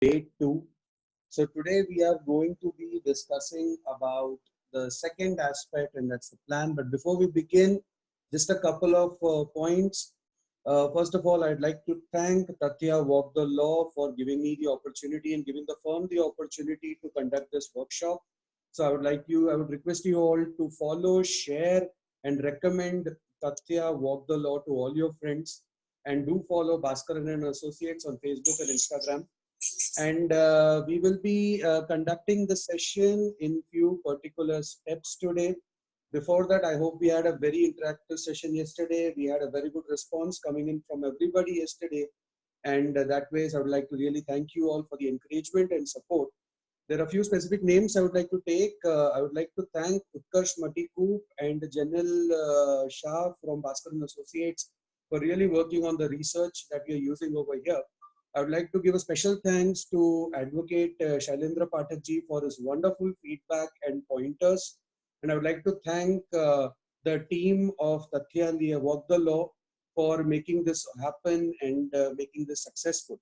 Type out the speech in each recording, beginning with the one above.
day 2. So today we are going to be discussing about the second aspect, and that's the plan. But before we begin, just a couple of points. First of all, I'd like to thank Tathya Walk the Law for giving me the opportunity and giving the firm the opportunity to conduct this workshop. So I would request you all to follow, share, and recommend Tathya Walk the Law to all your friends. And do follow Baskaran and Associates on Facebook and Instagram. And we will be conducting the session in few particular steps today. Before that, I hope we had a very interactive session yesterday. We had a very good response coming in from everybody yesterday. And that ways, I would like to really thank you all for the encouragement and support. There are a few specific names I would like to take. I would like to thank Utkarsh Matikoop and Janil Shah from Baskaran Associates for really working on the research that we are using over here. I would like to give a special thanks to Advocate Shailendra Pathak ji for his wonderful feedback and pointers. And I would like to thank the team of Tathya and Walk the Law for making this happen and making this successful.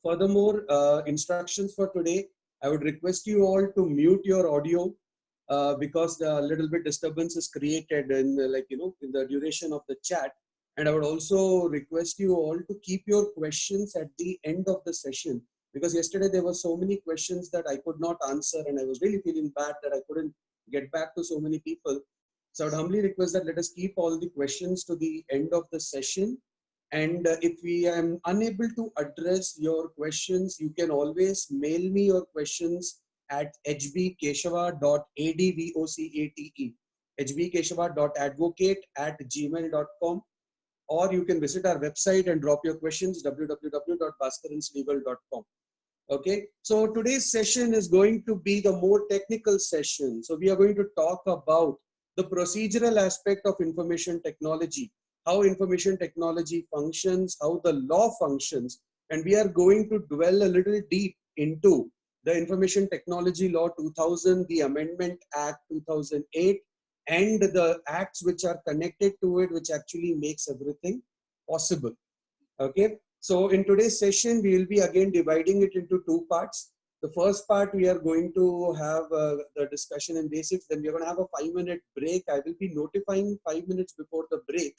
Furthermore, instructions for today, I would request you all to mute your audio because the little bit disturbance is created in in the duration of the chat. And I would also request you all to keep your questions at the end of the session, because yesterday there were so many questions that I could not answer, and I was really feeling bad that I couldn't get back to so many people. So I would humbly request that let us keep all the questions to the end of the session. And if we am unable to address your questions, you can always mail me your questions at hbkeshava.advocate, hbkeshava.advocate@gmail.com. Or you can visit our website and drop your questions, www.baskaranslegal.com. Okay, so today's session is going to be the more technical session. So we are going to talk about the procedural aspect of information technology, how information technology functions, how the law functions, and we are going to dwell a little deep into the Information Technology Law 2000, the Amendment Act 2008, and the acts which are connected to it, which actually makes everything possible. Okay, so in today's session, we will be again dividing it into two parts. The first part, we are going to have the discussion in basics. Then we're going to have a 5-minute break. I will be notifying 5 minutes before the break.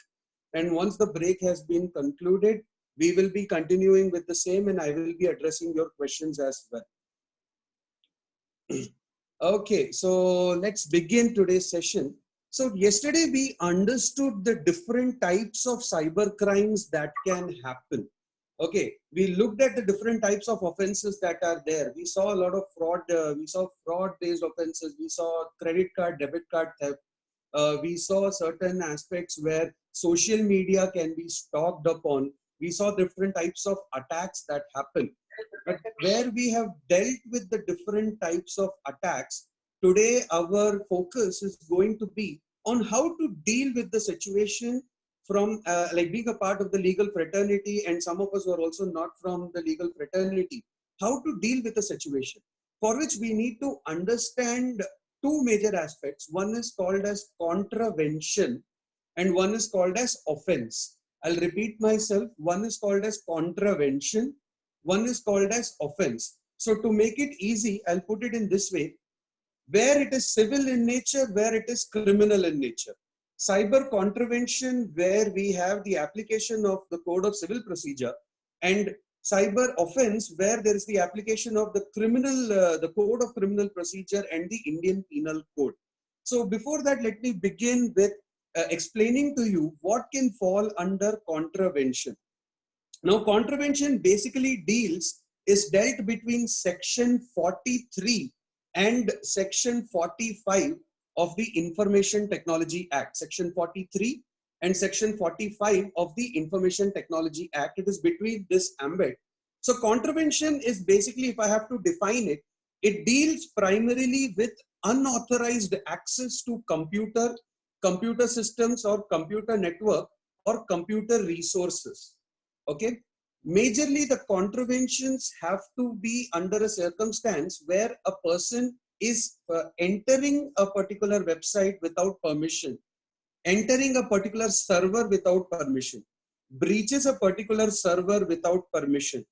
And once the break has been concluded, we will be continuing with the same, and I will be addressing your questions as well. Okay, so let's begin today's session. So yesterday we understood the different types of cyber crimes that can happen. Okay, we looked at the different types of offenses that are there. We saw a lot of fraud. We saw fraud-based offenses. We saw credit card, debit card theft. We saw certain aspects where social media can be stalked upon. We saw different types of attacks that happen. But where we have dealt with the different types of attacks, today our focus is going to be on how to deal with the situation from like being a part of the legal fraternity, and some of us who are also not from the legal fraternity, how to deal with the situation, for which we need to understand two major aspects. One is called as contravention and one is called as offense. I'll repeat myself. One is called as contravention, one is called as offense. So to make it easy, I'll put it in this way: where it is civil in nature, where it is criminal in nature. Cyber contravention, where we have the application of the Code of Civil Procedure, and cyber offense, where there is the application of the the Code of Criminal Procedure and the Indian Penal Code. So before that, let me begin with explaining to you what can fall under contravention. Now, contravention basically is dealt between section 43 and section 45 of the Information Technology Act. Section 43 and section 45 of the Information Technology Act. It is between this ambit. So contravention is basically, if I have to define it, it deals primarily with unauthorized access to computer systems or computer network or computer resources. Okay, majorly the contraventions have to be under a circumstance where a person is entering a particular website without permission, entering a particular server without permission, breaches a particular server without permission,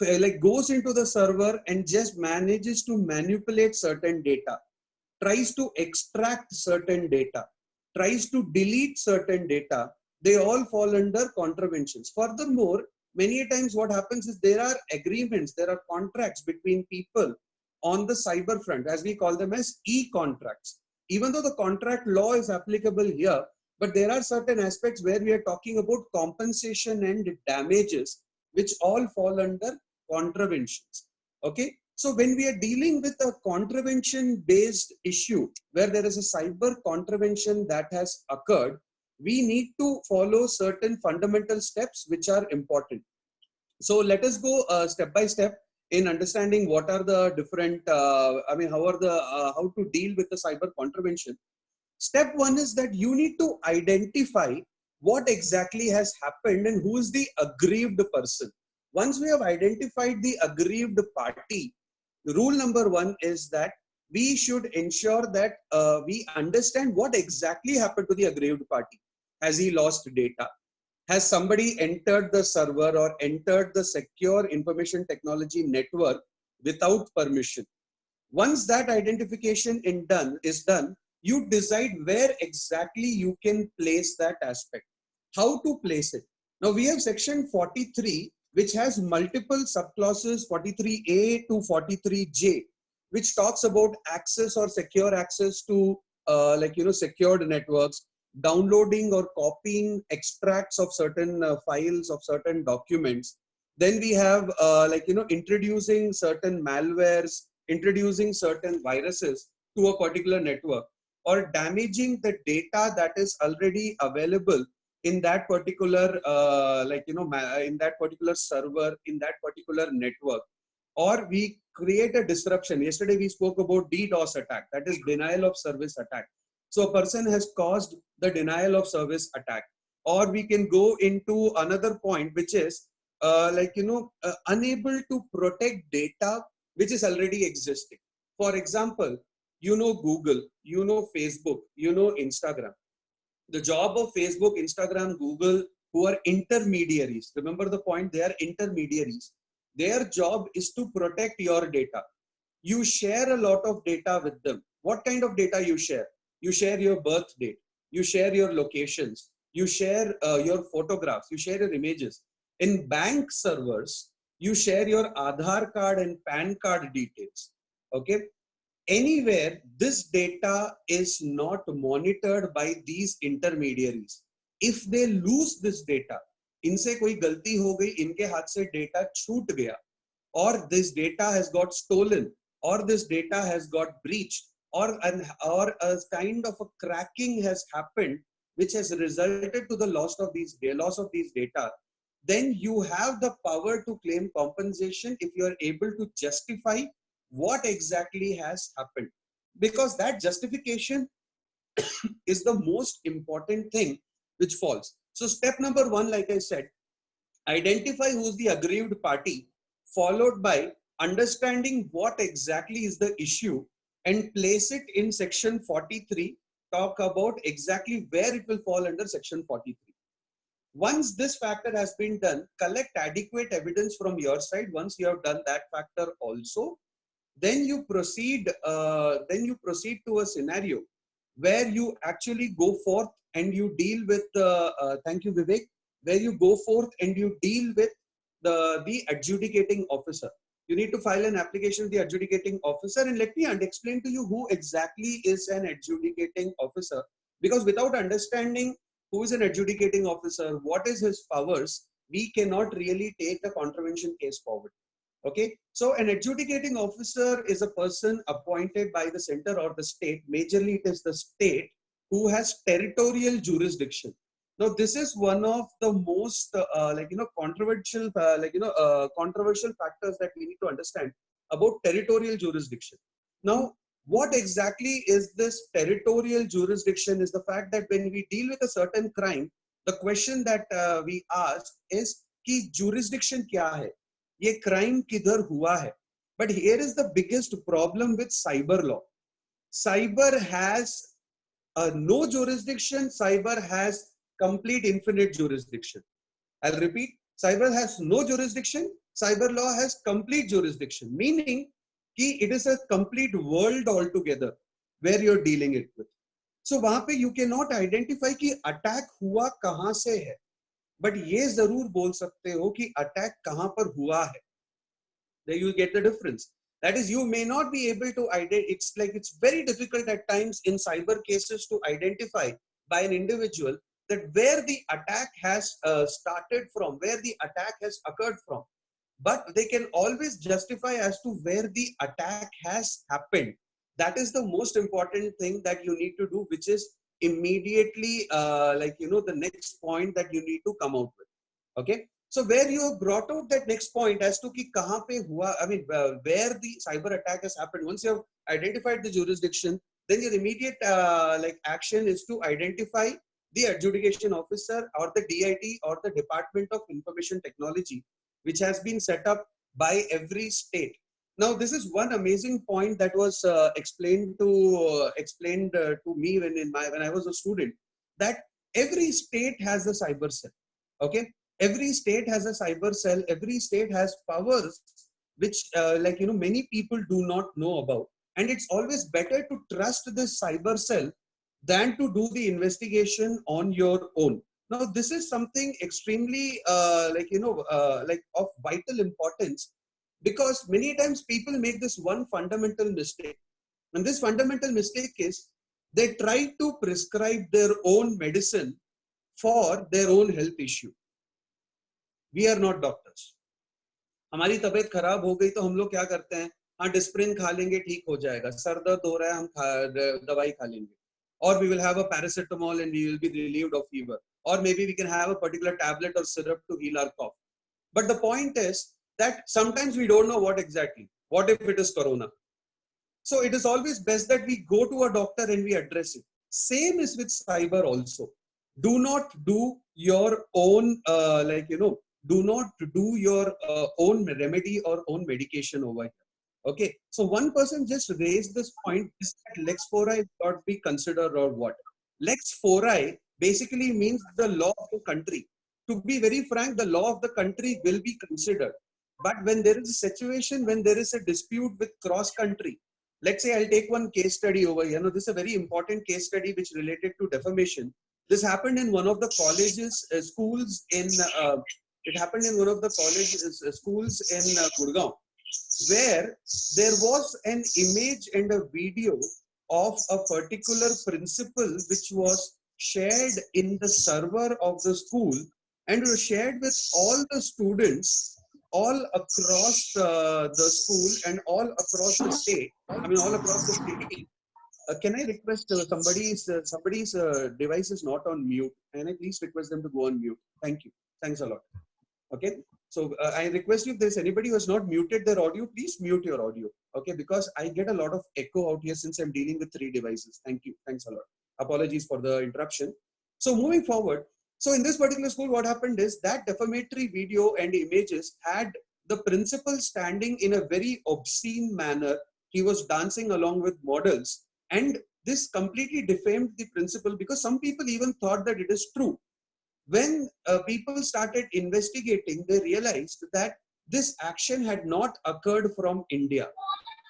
like goes into the server and just manages to manipulate certain data, tries to extract certain data, tries to delete certain data, they all fall under contraventions. Furthermore, many times what happens is there are agreements, there are contracts between people on the cyber front, as we call them as e-contracts. Even though the contract law is applicable here, but there are certain aspects where we are talking about compensation and damages, which all fall under contraventions. Okay. So when we are dealing with a contravention based issue where there is a cyber contravention that has occurred, we need to follow certain fundamental steps which are important. So let us go step by step in understanding what are the different, how to deal with the cyber contravention. Step one is that you need to identify what exactly has happened and who is the aggrieved person. Once we have identified the aggrieved party, rule number one is that we should ensure that we understand what exactly happened to the aggrieved party. Has he lost data? Has somebody entered the server or entered the secure information technology network without permission? Once that identification is done, you decide where exactly you can place that aspect, how to place it. Now we have section 43, which has multiple subclauses, 43A to 43J, which talks about access or secure access to secured networks, downloading or copying extracts of certain files of certain documents. Then we have introducing certain malwares, introducing certain viruses to a particular network, or damaging the data that is already available in that particular in that particular server, in that particular network. Or we create a disruption. Yesterday we spoke about DDoS attack, that is denial of service attack. So a person has caused the denial of service attack. Or we can go into another point, which is unable to protect data which is already existing. For example, Google, Facebook, Instagram. The job of Facebook, Instagram, Google, who are intermediaries, remember the point, they are intermediaries. Their job is to protect your data. You share a lot of data with them. What kind of data you share? You share your birth date, you share your locations, you share your photographs, you share your images. In bank servers, you share your Aadhaar card and PAN card details. Okay. Anywhere this data is not monitored by these intermediaries, if they lose this data, इनसे कोई गलती हो गई, इनके हाथ से data छूट गया, or this data has got stolen, or this data has got breached, or a kind of a cracking has happened which has resulted to the loss of these data, then you have the power to claim compensation if you are able to justify what exactly has happened, because that justification is the most important thing which falls. So step number one, like I said, identify who's the aggrieved party, followed by understanding what exactly is the issue and place it in section 43, talk about exactly where it will fall under section 43. Once this factor has been done, collect adequate evidence from your side. Once you have done that factor also, then you proceed to a scenario where you actually go forth and you deal with thank you, Vivek, where you go forth and you deal with the adjudicating officer. You need to file an application with the adjudicating officer, and let me explain to you who exactly is an adjudicating officer, because without understanding who is an adjudicating officer, what is his powers, we cannot really take a contravention case forward. Okay, so an adjudicating officer is a person appointed by the center or the state. Majorly it is the state who has territorial jurisdiction. Now this is one of the most controversial controversial factors that we need to understand about territorial jurisdiction. Now what exactly is this territorial jurisdiction is the fact that when we deal with a certain crime, the question that we ask is कि jurisdiction क्या है, ये crime किधर हुआ है. But here is the biggest problem with cyber law. Cyber has no jurisdiction. Cyber has complete infinite jurisdiction. I'll repeat. Cyber has no jurisdiction. Cyber law has complete jurisdiction, meaning कि it is a complete world altogether where you're dealing it with. So वहाँ पे you cannot identify कि attack हुआ कहाँ से है, but ये जरूर बोल सकते हो कि attack कहाँ पर हुआ है. There you get the difference. That is, you may not be able to identify. It's very difficult at times in cyber cases to identify by an individual that where the attack has started from, where the attack has occurred from. But they can always justify as to where the attack has happened. That is the most important thing that you need to do, which is immediately the next point that you need to come out with. Okay. So where you have brought out that next point as to ki kahan pe hua, I mean, where the cyber attack has happened. Once you have identified the jurisdiction, then your immediate action is to identify the adjudication officer or the DIT or the Department of Information Technology, which has been set up by every state. Now, this is one amazing point that was explained to me when I was a student, that every state has a cyber cell. Okay. Every state has a cyber cell. Every state has powers which many people do not know about. And it's always better to trust this cyber cell than to do the investigation on your own. Now, this is something extremely of vital importance, because many times people make this one fundamental mistake. And this fundamental mistake is they try to prescribe their own medicine for their own health issue. We are not doctors. हमारी तबीयत खराब हो गई तो हम लोग क्या करते हैं, हाँ डिस्प्रिन खा लेंगे ठीक हो जाएगा, सर दर्द हो रहा है हम दवाई खा लेंगे, or we will have a paracetamol and we will be relieved of fever, or maybe we can have a particular tablet or syrup to heal our cough. But the point is that sometimes we don't know what exactly. What if it is corona? So it is always best that we go to a doctor and we address it. Same is with cyber also. Do not do your own do not do your own remedy or own medication over here. Okay, so one person just raised this point, is that lex fori not be considered or what? Lex fori basically means the law of the country. To be very frank, the law of the country will be considered. But when there is a situation, when there is a dispute with cross country, let's say I'll take one case study over here. Now, this is a very important case study which related to defamation. This happened in one of the colleges, schools in it happened in one of the colleges, schools in Gurgaon, where there was an image and a video of a particular principal which was shared in the server of the school and was shared with all the students all across the school and all across the state. I mean, all across the state. Can I request somebody's device is not on mute? Can I please request them to go on mute? Thank you. Thanks a lot. Okay. So I request you, if there's anybody who has not muted their audio, please mute your audio. Okay. Because I get a lot of echo out here since I'm dealing with 3 devices. Thank you. Thanks a lot. Apologies for the interruption. So moving forward. So in this particular school, what happened is that defamatory video and images had the principal standing in a very obscene manner. He was dancing along with models. And this completely defamed the principal, because some people even thought that it is true. When people started investigating, they realized that this action had not occurred from India.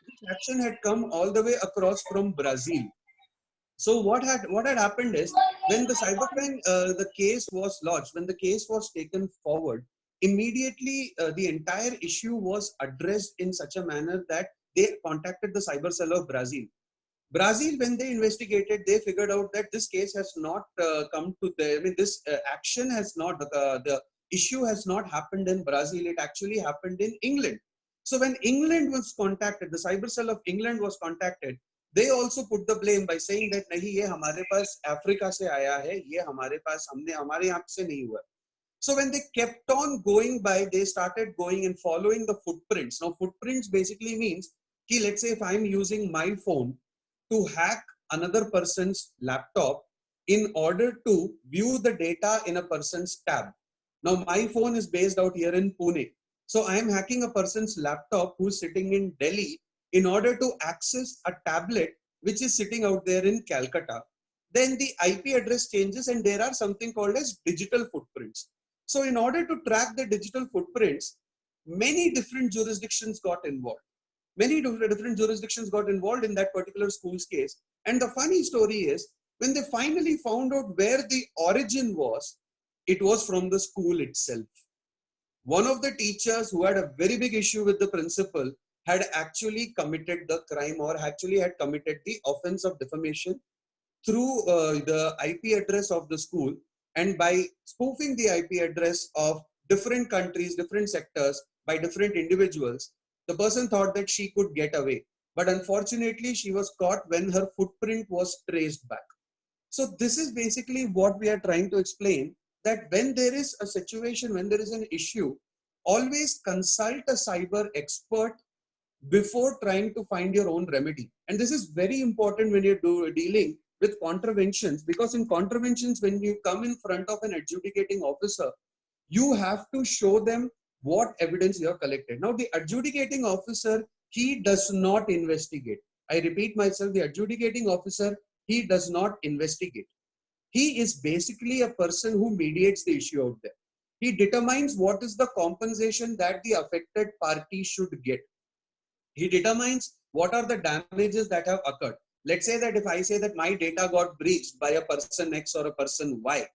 This action had come all the way across from Brazil. So what had happened is, when the cybercrime, the case was lodged, when the case was taken forward, immediately the entire issue was addressed in such a manner that they contacted the cyber cell of Brazil. Brazil, when they investigated, they figured out that this case has not come to this action has not, the issue has not happened in Brazil, it actually happened in England. So when England was contacted, the cyber cell of England was contacted, they also put the blame by saying that nahi, ye hamare paas Africa se aaya hai, ye hamare paas hamare yahan se nahi hua. So when they kept on going by, they started going and following the footprints. Now, footprints basically means, ki, let's say if I'm using my phone to hack another person's laptop in order to view the data in a person's tab. Now, my phone is based out here in Pune. So I am hacking a person's laptop who's sitting in Delhi in order to access a tablet which is sitting out there in Calcutta. Then the IP address changes and there are something called as digital footprints. So in order to track the digital footprints, many different jurisdictions got involved. Many different jurisdictions got involved in that particular school's case. And the funny story is, when they finally found out where the origin was, it was from the school itself. One of the teachers who had a very big issue with the principal had actually committed the crime, or actually had committed the offense of defamation through the IP address of the school, and by spoofing the IP address of different countries, different sectors, by different individuals, the person thought that she could get away. But unfortunately, she was caught when her footprint was traced back. So this is basically what we are trying to explain, that when there is a situation, when there is an issue, always consult a cyber expert before trying to find your own remedy. And this is very important when you're dealing with contraventions, because in contraventions, when you come in front of an adjudicating officer, you have to show them what evidence you have collected. Now, the adjudicating officer, he does not investigate. I repeat myself, the adjudicating officer, he does not investigate. He is basically a person who mediates the issue out there. He determines what is the compensation that the affected party should get. He determines what are the damages that have occurred. Let's say that if I say that my data got breached by a person X or a person Y,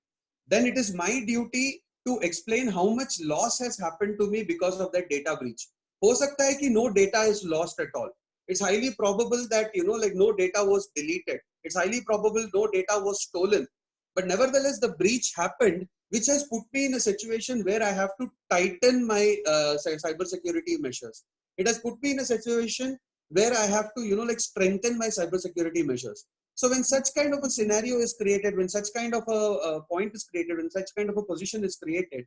then it is my duty to explain how much loss has happened to me because of that data breach. हो सकता है कि no data is lost at all. It's highly probable that, like no data was deleted. It's highly probable no data was stolen. But nevertheless, the breach happened, which has put me in a situation where I have to tighten my cyber security measures. It has put me in a situation where I have to, strengthen my cyber security measures. So when such kind of a scenario is created, when such kind of a point is created, when such kind of a position is created,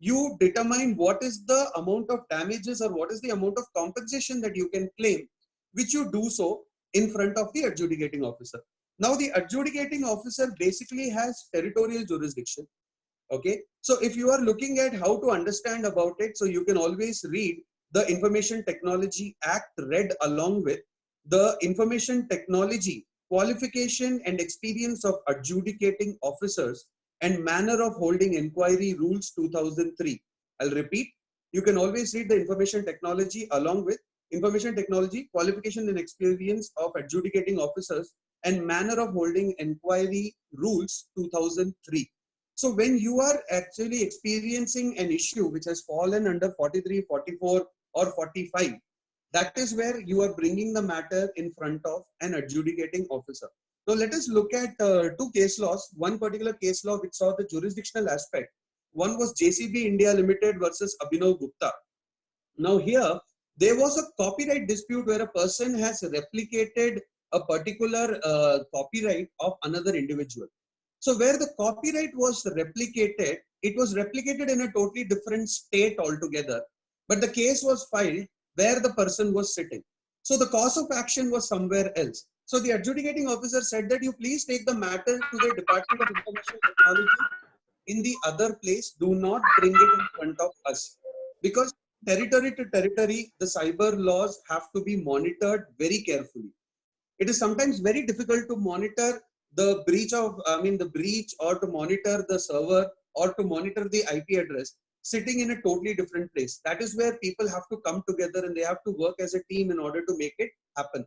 you determine what is the amount of damages or what is the amount of compensation that you can claim, which you do so in front of the adjudicating officer. Now, the adjudicating officer basically has territorial jurisdiction. Okay. So if you are looking at how to understand about it, so you can always read the Information Technology Act read along with the Information Technology Qualification and Experience of Adjudicating Officers and Manner of Holding Inquiry Rules 2003. I'll repeat. You can always read the Information Technology along with Information Technology Qualification and Experience of Adjudicating Officers and Manner of Holding Inquiry Rules 2003. So when you are actually experiencing an issue which has fallen under 43, 44 or 45, that is where you are bringing the matter in front of an adjudicating officer. Now let us look at two case laws. One particular case law which saw the jurisdictional aspect. One was JCB India Limited versus Abhinav Gupta. Now here, there was a copyright dispute where a person has replicated a particular copyright of another individual. So where the copyright was replicated, it was replicated in a totally different state altogether. But the case was filed where the person was sitting. So the cause of action was somewhere else. So the adjudicating officer said that you please take the matter to the Department of Information Technology in the other place. Do not bring it in front of us. Because territory to territory, the cyber laws have to be monitored very carefully. It is sometimes very difficult to monitor the breach or to monitor the server or to monitor the IP address sitting in a totally different place. That is where people have to come together and they have to work as a team in order to make it happen.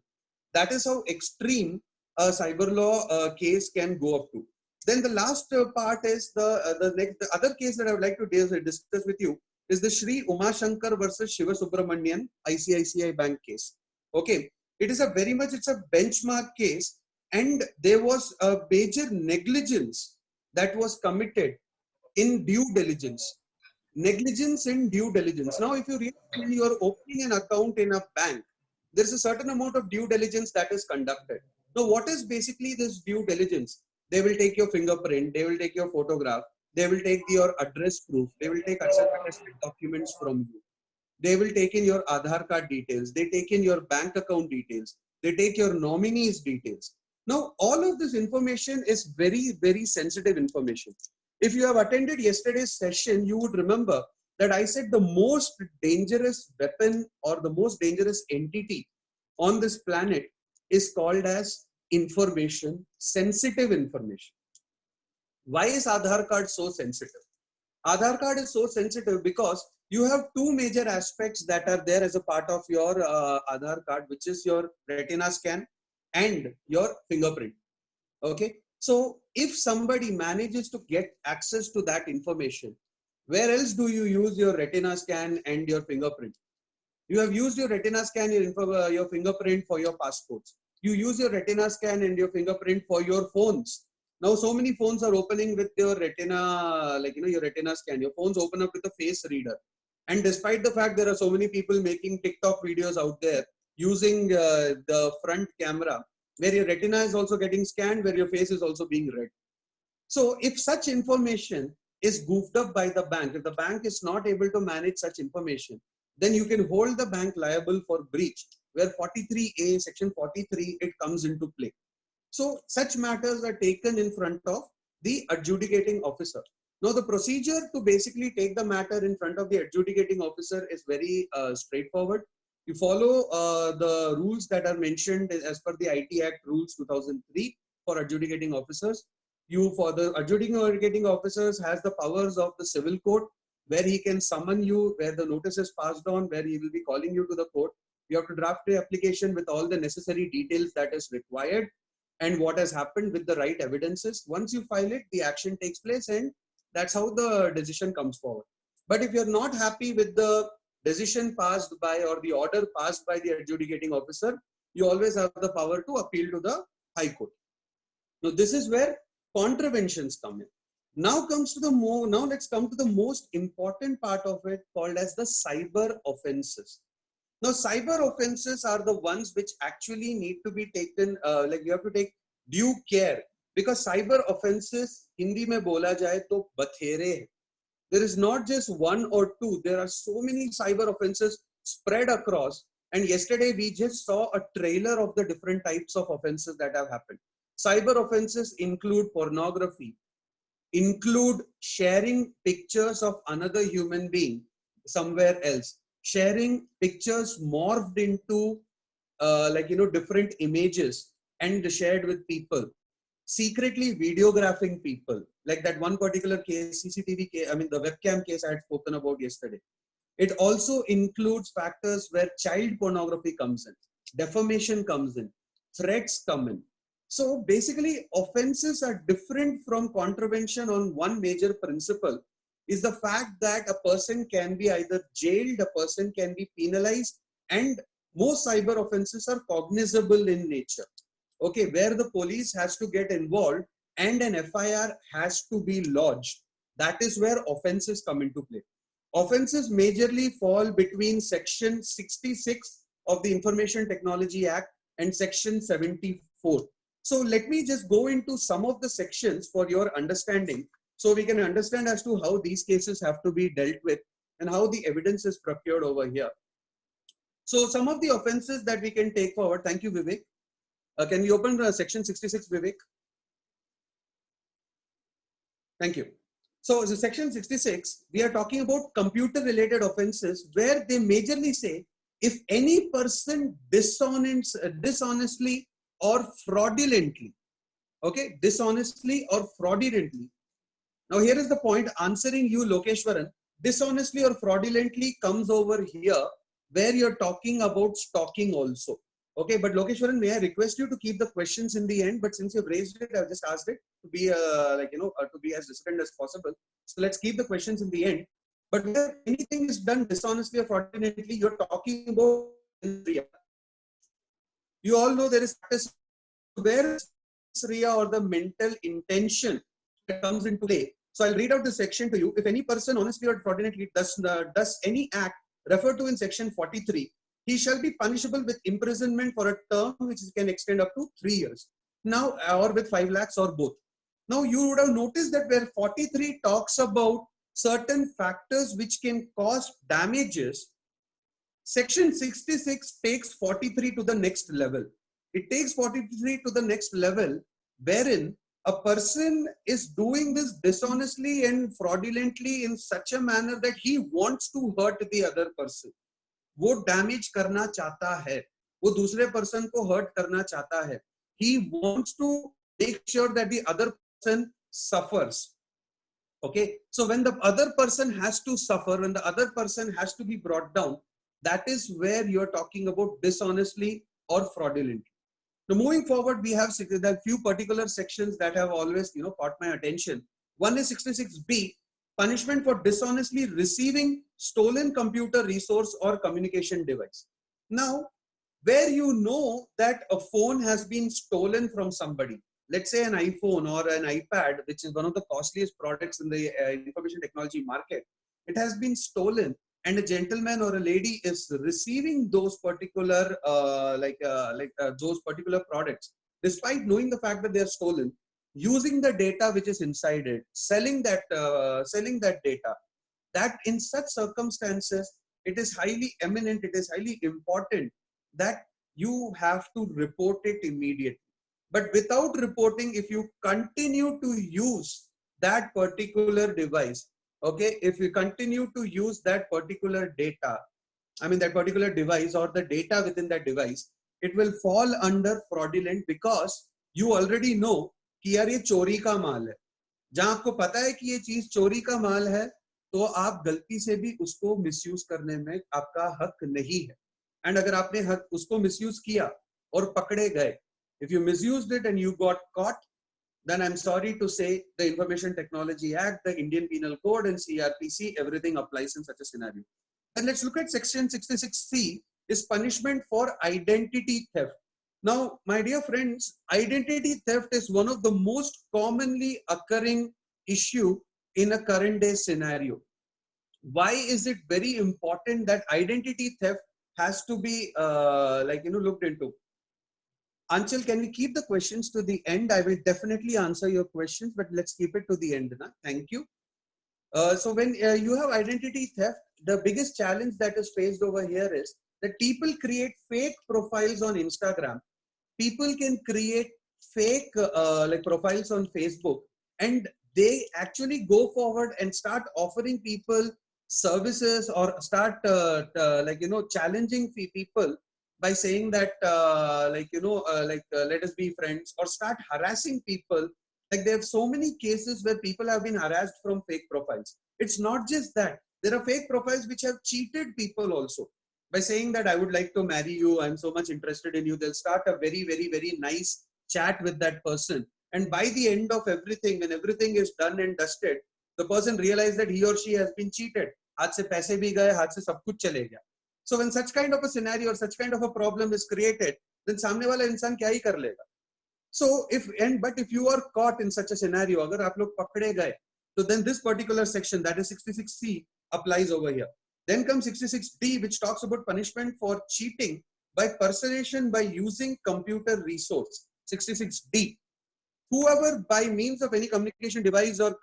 That is how extreme a cyber law case can go up to. Then the last part is the other case that I would like to discuss with you is the Shri Uma Shankar versus Shiva Subramanian ICICI Bank case. Okay, it's a benchmark case, and there was a major negligence that was committed in due diligence. Negligence in due diligence. Now, if you read, when you are opening an account in a bank, there's a certain amount of due diligence that is conducted. Now, what is basically this due diligence? They will take your fingerprint, they will take your photograph, they will take your address proof, they will take attested documents from you. They will take in your Aadhaar card details, they take in your bank account details, they take your nominees details. Now, all of this information is very, very sensitive information. If you have attended yesterday's session, you would remember that I said the most dangerous weapon or the most dangerous entity on this planet is called as information, sensitive information. Why is Aadhaar card so sensitive? Aadhaar card is so sensitive because you have two major aspects that are there as a part of your Aadhaar card, which is your retina scan and your fingerprint. Okay. So if somebody manages to get access to that information, where else do you use your retina scan and your fingerprint? You have used your retina scan, your fingerprint for your passports. You use your retina scan and your fingerprint for your phones. Now, so many phones are opening with your retina, like, your retina scan. Your phones open up with a face reader. And despite the fact there are so many people making TikTok videos out there using the front camera, where your retina is also getting scanned, where your face is also being read. So if such information is goofed up by the bank, if the bank is not able to manage such information, then you can hold the bank liable for breach, where 43A, section 43, it comes into play. So such matters are taken in front of the adjudicating officer. Now the procedure to basically take the matter in front of the adjudicating officer is very straightforward. You follow the rules that are mentioned as per the IT Act Rules 2003 for adjudicating officers. For the adjudicating officers has the powers of the civil court, where he can summon you, where the notice is passed on, where he will be calling you to the court. You have to draft the application with all the necessary details that is required and what has happened with the right evidences. Once you file it, the action takes place, and that's how the decision comes forward. But if you're not happy with the decision passed by or the order passed by the adjudicating officer, you always have the power to appeal to the High Court. Now, this is where contraventions come in. Now let's come to the most important part of it, called as the cyber offenses. Now, cyber offenses are the ones which actually need to be taken, like you have to take due care, because cyber offenses, Hindi mein bola jaye to bathere hai. There is not just one or two, there are so many cyber offenses spread across. And yesterday we just saw a trailer of the different types of offenses that have happened. Cyber offenses include pornography, include sharing pictures of another human being somewhere else, sharing pictures morphed into different images and shared with people, secretly videographing people, like that one particular case, CCTV case, the webcam case I had spoken about yesterday. It also includes factors where child pornography comes in, defamation comes in, threats come in. So basically, offenses are different from contravention on one major principle, is the fact that a person can be either jailed, a person can be penalized, and most cyber offenses are cognizable in nature. Okay, where the police has to get involved and an FIR has to be lodged. That is where offenses come into play. Offenses majorly fall between section 66 of the Information Technology Act and section 74. So let me just go into some of the sections for your understanding, so we can understand as to how these cases have to be dealt with and how the evidence is procured over here. So some of the offenses that we can take forward. Thank you, Vivek. Can we open section 66, Vivek? Thank you. So section 66, we are talking about computer related offenses, where they majorly say if any person dishonestly or fraudulently, okay, dishonestly or fraudulently. Now here is the point, answering you, Lokeshwaran, dishonestly or fraudulently comes over here where you're talking about stalking also. Okay, but Lokeshwaran, may I request you to keep the questions in the end, but since you've raised it, I've just asked it to be to be as disciplined as possible. So let's keep the questions in the end. But where anything is done dishonestly or fraudulently, you're talking about Riya. You all know there is where Riya or the mental intention that comes into play. So I'll read out the section to you. If any person honestly or fraudulently does any act referred to in section 43, he shall be punishable with imprisonment for a term which can extend up to 3 years. Now, or with 5 lakhs or both. Now, you would have noticed that where 43 talks about certain factors which can cause damages, section 66 takes 43 to the next level. It takes 43 to the next level, wherein a person is doing this dishonestly and fraudulently in such a manner that he wants to hurt the other person. वो damage करना चाहता है, वो दूसरे person को hurt करना चाहता है. He wants to make sure that the other person suffers. Okay, so when the other person has to suffer, when the other person has to be brought down, that is where you're talking about dishonestly or fraudulently. Now moving forward, we have there are few particular sections that have always caught my attention. One is 66B, punishment for dishonestly receiving stolen computer resource or communication device. Now, where you know that a phone has been stolen from somebody, let's say an iPhone or an iPad, which is one of the costliest products in the information technology market, it has been stolen, and a gentleman or a lady is receiving those particular those particular products, despite knowing the fact that they are stolen, using the data which is inside it, selling that data. That in such circumstances, it is highly eminent, it is highly important that you have to report it immediately. But without reporting, if you continue to use that particular device, okay, if you continue to use that particular data, I mean that particular device or the data within that device, it will fall under fraudulent, because you already know कि यार ये चोरी का माल है. जहां आपको पता है कि ये चीज चोरी का माल है, तो आप गलती से भी उसको मिसयूज करने में आपका हक नहीं है. एंड अगर आपने हक उसको मिसयूज किया और पकड़े गए, if you misused it and you got caught, then I'm sorry to say the Information Technology Act, the Indian Penal Code and CRPC, everything applies in such a scenario. And let's look at section 66C, is punishment for identity theft. Now, my dear friends, identity theft is one of the most commonly occurring issue in a current day scenario. Why is it very important that identity theft has to be looked into? Anchal, can we keep the questions to the end? I will definitely answer your questions, but let's keep it to the end. Na? Thank you. So when you have identity theft, the biggest challenge that is faced over here is that people create fake profiles on Instagram. People can create fake profiles on Facebook, and they actually go forward and start offering people services, or start challenging people by saying that let us be friends, or start harassing people. Like there are so many cases where people have been harassed from fake profiles. It's not just that. There are fake profiles which have cheated people also by saying that I would like to marry you, I'm so much interested in you. They'll start a very, very, very nice chat with that person. And by the end of everything, when everything is done and dusted, the person realizes that he or she has been cheated. हाथ से पैसे भी गए, हाथ से सब कुछ चले गया. So when such kind of a scenario or such kind of a problem is created, then सामने वाला इंसान क्या ही कर लेगा? So but if you are caught in such a scenario, अगर आप लोग पकड़े गए, so then this particular section, that is 66C, applies over here. Then comes 66D, which talks about punishment for cheating by personation by using computer resource. 66D. Whoever by means of any communication device or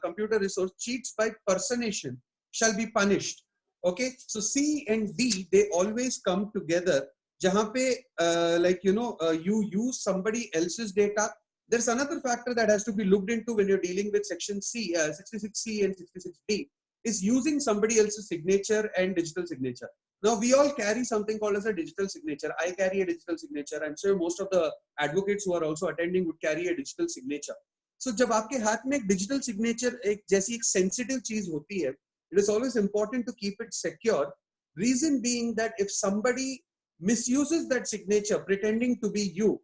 computer resource cheats by personation shall be punished. Okay, so C and D, they always come together. Jahan pe, you use somebody else's data. There's another factor that has to be looked into when you're dealing with section C, 66C and 66D, is using somebody else's signature and digital signature. Now we all carry something called as a digital signature. I carry a digital signature. I'm sure most of the advocates who are also attending would carry a digital signature. So जब आपके हाथ में एक digital signature एक जैसी एक sensitive चीज होती है, it is always important to keep it secure. Reason being that if somebody misuses that signature pretending to be you,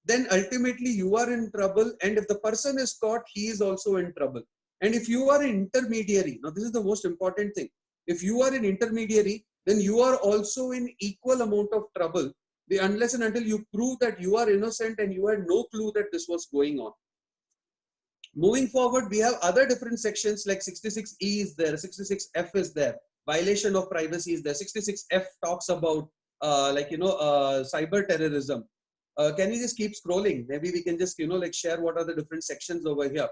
then ultimately you are in trouble, and if the person is caught, he is also in trouble. And if you are an intermediary, now this is the most important thing, if you are an intermediary, then you are also in equal amount of trouble, unless and until you prove that you are innocent and you had no clue that this was going on. Moving forward, we have other different sections like 66E is there, 66F is there, violation of privacy is there, 66F talks about cyber terrorism. Can we just keep scrolling? Maybe we can just share what are the different sections over here.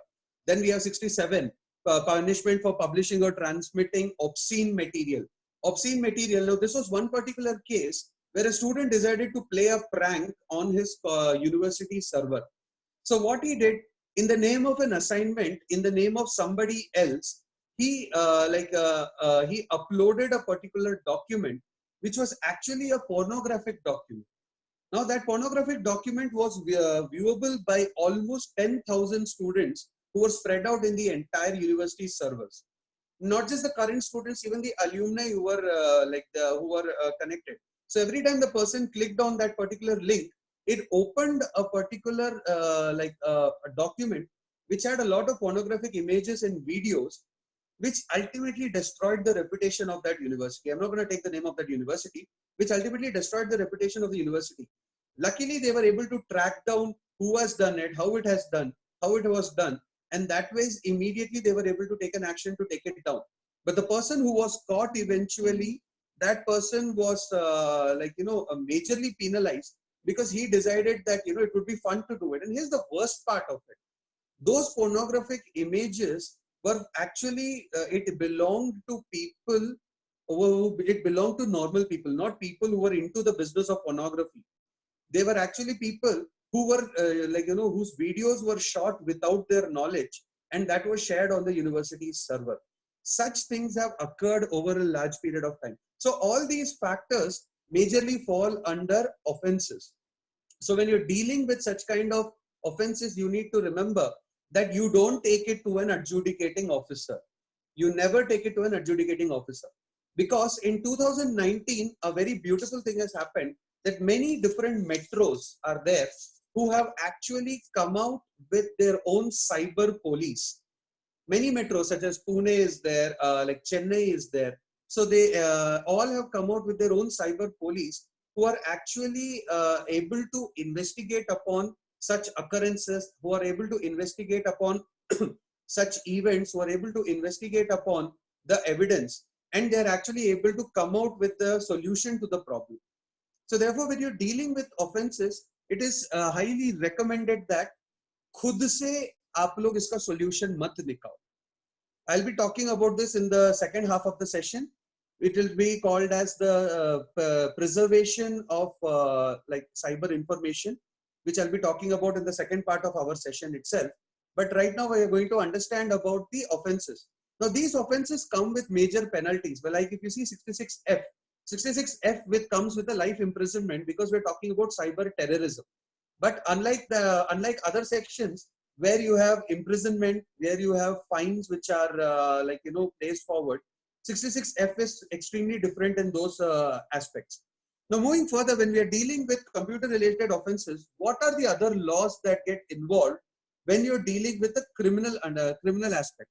Then we have 67, punishment for publishing or transmitting obscene material. Obscene material. Now this was one particular case where a student decided to play a prank on his university server. So what he did, in the name of an assignment, in the name of somebody else, he uploaded a particular document which was actually a pornographic document. Now that pornographic document was viewable by almost 10,000 students who were spread out in the entire university servers. Not just the current students, even the alumni who were connected. So every time the person clicked on that particular link, it opened a particular a document which had a lot of pornographic images and videos, which ultimately destroyed the reputation of that university. I'm not going to take the name of that university, which ultimately destroyed the reputation of the university. Luckily, they were able to track down who has done it, how it was done. And that way, immediately they were able to take an action to take it down. But the person who was caught eventually, that person was majorly penalized because he decided that, it would be fun to do it. And here's the worst part of it. Those pornographic images were actually, it belonged to people, it belonged to normal people, not people who were into the business of pornography. They were actually people who were whose videos were shot without their knowledge, and that was shared on the university's server. Such things have occurred over a large period of time. So all these factors majorly fall under offenses. So when you're dealing with such kind of offenses, you need to remember that you don't take it to an adjudicating officer. You never take it to an adjudicating officer. Because in 2019, a very beautiful thing has happened, that many different metros are there who have actually come out with their own cyber police. Many metros such as Pune is there, like Chennai is there. So they all have come out with their own cyber police who are actually able to investigate upon such occurrences, who are able to investigate upon such events, who are able to investigate upon the evidence, and they're actually able to come out with a solution to the problem. So therefore, when you're dealing with offenses, it is highly recommended that खुद से आप लोग इसका solution मत निकालो. I'll be talking about this in the second half of the session. It will be called as the preservation of cyber information, which I'll be talking about in the second part of our session itself. But right now we are going to understand about the offenses. Now these offenses come with major penalties. Well, like if you see 66F, 66F comes with a life imprisonment because we're talking about cyber terrorism. But unlike other sections where you have imprisonment, where you have fines which are placed forward, 66F is extremely different in those aspects. Now moving further, when we are dealing with computer related offenses, what are the other laws that get involved when you're dealing with the criminal aspect?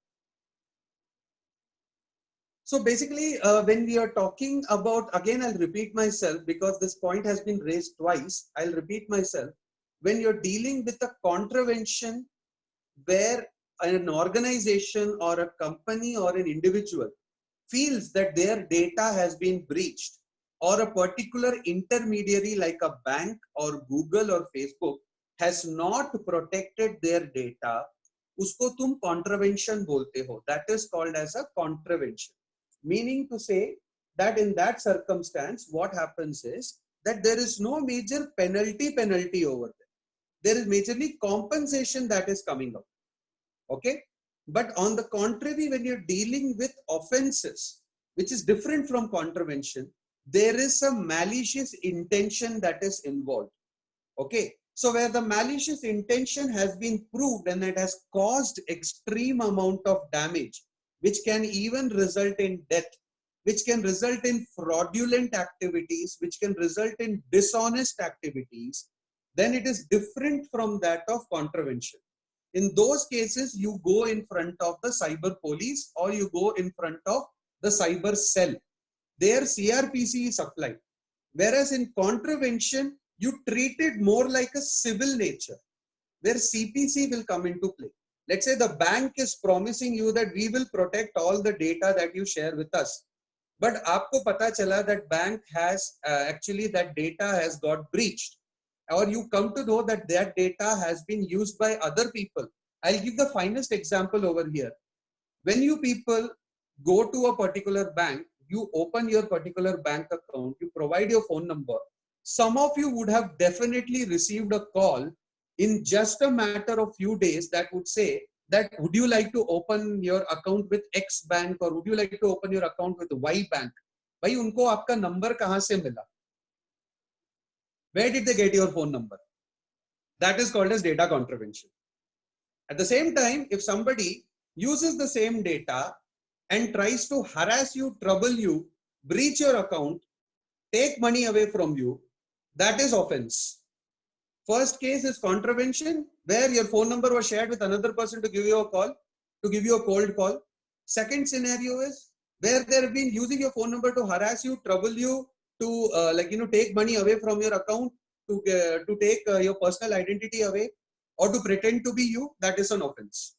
So basically, when we are talking about, again, I'll repeat myself because this point has been raised twice. I'll repeat myself. When you're dealing with a contravention where an organization or a company or an individual feels that their data has been breached, or a particular intermediary like a bank or Google or Facebook has not protected their data, usko tum contravention bolte ho. That is called as a contravention. Meaning to say that in that circumstance, what happens is that there is no major penalty over there. There is majorly compensation that is coming out. Okay. But on the contrary, when you're dealing with offenses, which is different from contravention, there is a malicious intention that is involved. Okay. So where the malicious intention has been proved and it has caused extreme amount of damage, which can even result in death, which can result in fraudulent activities, which can result in dishonest activities, then it is different from that of contravention. In those cases, you go in front of the cyber police or you go in front of the cyber cell. There CRPC is applied. Whereas in contravention, you treat it more like a civil nature, where CPC will come into play. Let's say the bank is promising you that we will protect all the data that you share with us. But aapko pata chala that bank has actually that data has got breached. Or you come to know that that data has been used by other people. I'll give the finest example over here. When you people go to a particular bank, you open your particular bank account, you provide your phone number. Some of you would have definitely received a call in just a matter of few days that would say that would you like to open your account with X bank or would you like to open your account with Y bank? Bhai unko aapka number kahan se mila? Where did they get your phone number? That is called as data contravention. At the same time, if somebody uses the same data and tries to harass you, trouble you, breach your account, take money away from you, that is offense. First case is contravention, where your phone number was shared with another person to give you a call, to give you a cold call. Second scenario is where they have been using your phone number to harass you, trouble you, to take money away from your account, to take your personal identity away, or to pretend to be you. That is an offense.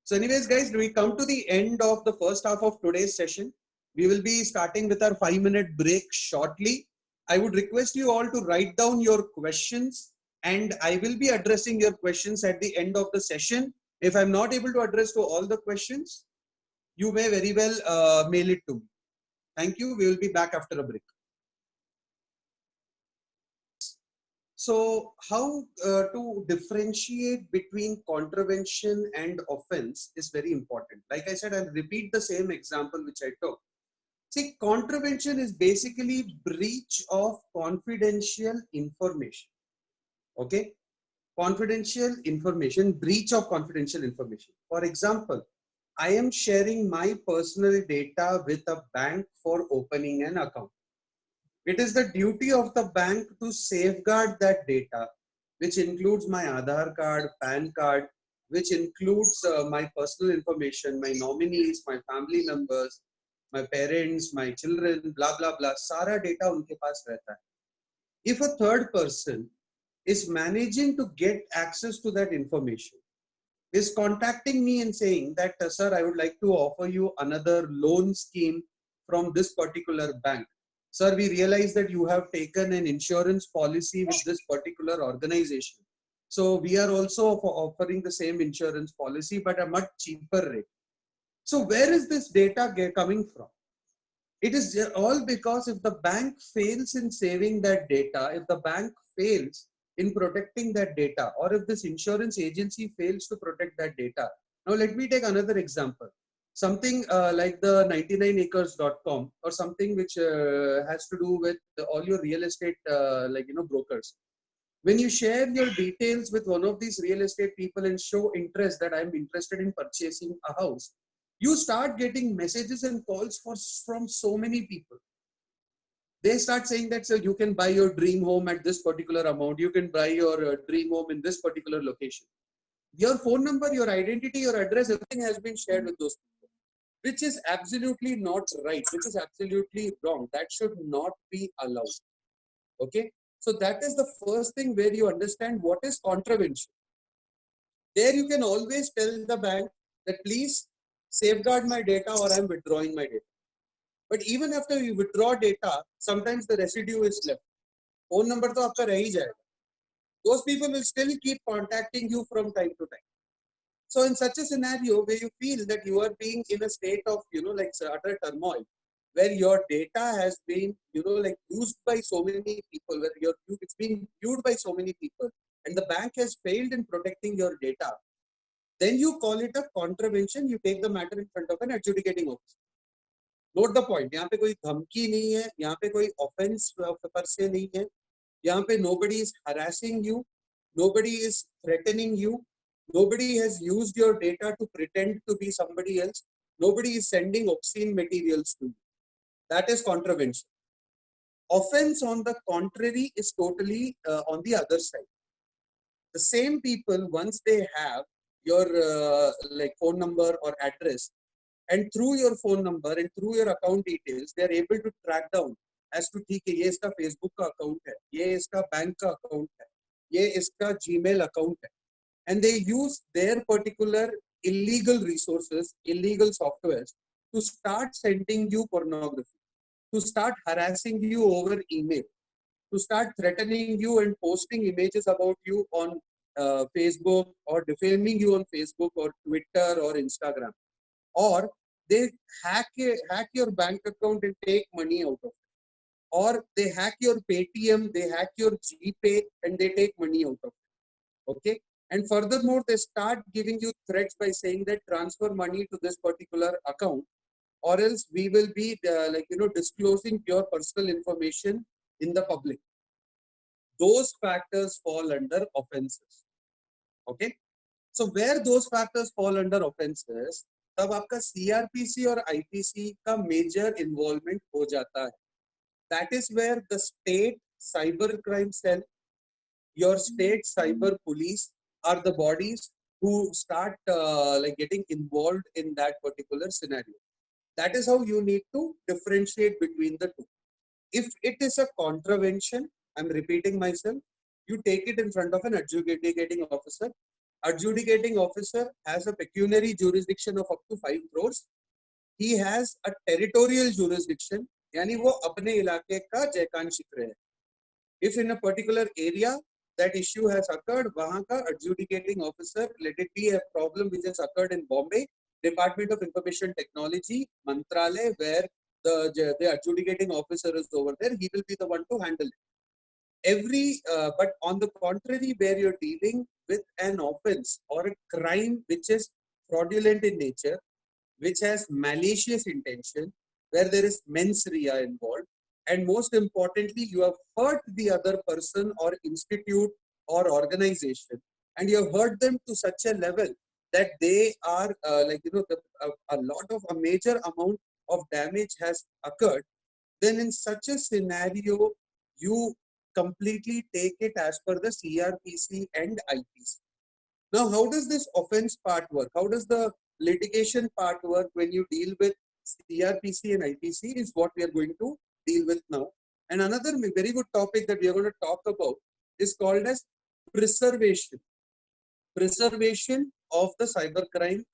So anyways, guys, we come to the end of the first half of today's session. We will be starting with our 5-minute break shortly. I would request you all to write down your questions, and I will be addressing your questions at the end of the session. If I'm not able to address to all the questions, you may very well mail it to me. Thank you. We will be back after a break. So how to differentiate between contravention and offense is very important. Like I said, I'll repeat the same example which I took. See, contravention is basically breach of confidential information. Okay? Confidential information, breach of confidential information. For example, I am sharing my personal data with a bank for opening an account. It is the duty of the bank to safeguard that data, which includes my Aadhaar card, PAN card, which includes my personal information, my nominees, my family members, my parents, my children, blah, blah, blah. Sara data unke paas rehta hai. If a third person is managing to get access to that information, is contacting me and saying that, sir, I would like to offer you another loan scheme from this particular bank. Sir, we realize that you have taken an insurance policy with this particular organization. So we are also offering the same insurance policy, but a much cheaper rate. So where is this data coming from? It is all because if the bank fails in saving that data, if the bank fails in protecting that data, or if this insurance agency fails to protect that data. Now let me take another example. Something like the 99acres.com, or something which has to do with all your real estate brokers. When you share your details with one of these real estate people and show interest that I'm interested in purchasing a house, you start getting messages and calls from so many people. They start saying that, so you can buy your dream home at this particular amount, you can buy your dream home in this particular location. Your phone number, your identity, your address, everything has been shared with those people, which is absolutely not right, which is absolutely wrong. That should not be allowed. Okay, so that is the first thing where you understand what is contravention. There you can always tell the bank that please safeguard my data or I'm withdrawing my data. But even after you withdraw data, sometimes the residue is left. Phone number to aapka reh hi jayega. Those people will still keep contacting you from time to time. So in such a scenario where you feel that you are being in a state of, utter turmoil, where your data has been, used by so many people, where it's being viewed by so many people, and the bank has failed in protecting your data, then you call it a contravention. You take the matter in front of an adjudicating officer. Note the point. यहाँ पे कोई धमकी नहीं है, यहाँ पे कोई offense per se नहीं है, यहाँ पे nobody is harassing you, nobody is threatening you, nobody has used your data to pretend to be somebody else, nobody is sending obscene materials to you. That is contravention. Offense, on the contrary, is totally on the other side. The same people, once they have your phone number or address, and through your phone number and through your account details, they are able to track down as to ठीक है, ये इसका Facebook का account है, ये इसका bank का account है, ये इसका Gmail account है, and they use their particular illegal resources, illegal softwares to start sending you pornography, to start harassing you over email, to start threatening you and posting images about you on Facebook, or defaming you on Facebook or Twitter or Instagram. Or they hack your bank account and take money out of it. Or they hack your Paytm, they hack your GPay and they take money out of it. Okay. And furthermore, they start giving you threats by saying that transfer money to this particular account, or else we will be disclosing your personal information in the public. Those factors fall under offenses. Okay. So where those factors fall under offenses, तब आपका CRPC और IPC का major involvement हो जाता है. That is where the state cyber crime cell, your state cyber police are the bodies who start like getting involved in that particular scenario. That is how you need to differentiate between the two. If it is a contravention, I'm repeating myself, you take it in front of an adjudicating officer. Adjudicating officer has a pecuniary jurisdiction of up to 5 crores. He has a territorial jurisdiction, यानी वो अपने इलाके का जयकान शिख रहे हैं. If in a particular area that issue has occurred, वहाँ का adjudicating officer, let it be a problem which has occurred in Bombay, Department of Information Technology, Mantralay, where the adjudicating officer is over there, he will be the one to handle it. But on the contrary, where you're dealing with an offense or a crime which is fraudulent in nature, which has malicious intention, where there is mens rea involved, and most importantly, you have hurt the other person or institute or organization, and you have hurt them to such a level that they are a major amount of damage has occurred, then in such a scenario, you completely take it as per the CRPC and IPC. Now, how does this offense part work? How does the litigation part work when you deal with CRPC and IPC is what we are going to deal with now. And another very good topic that we are going to talk about is called as preservation. Preservation of the cybercrime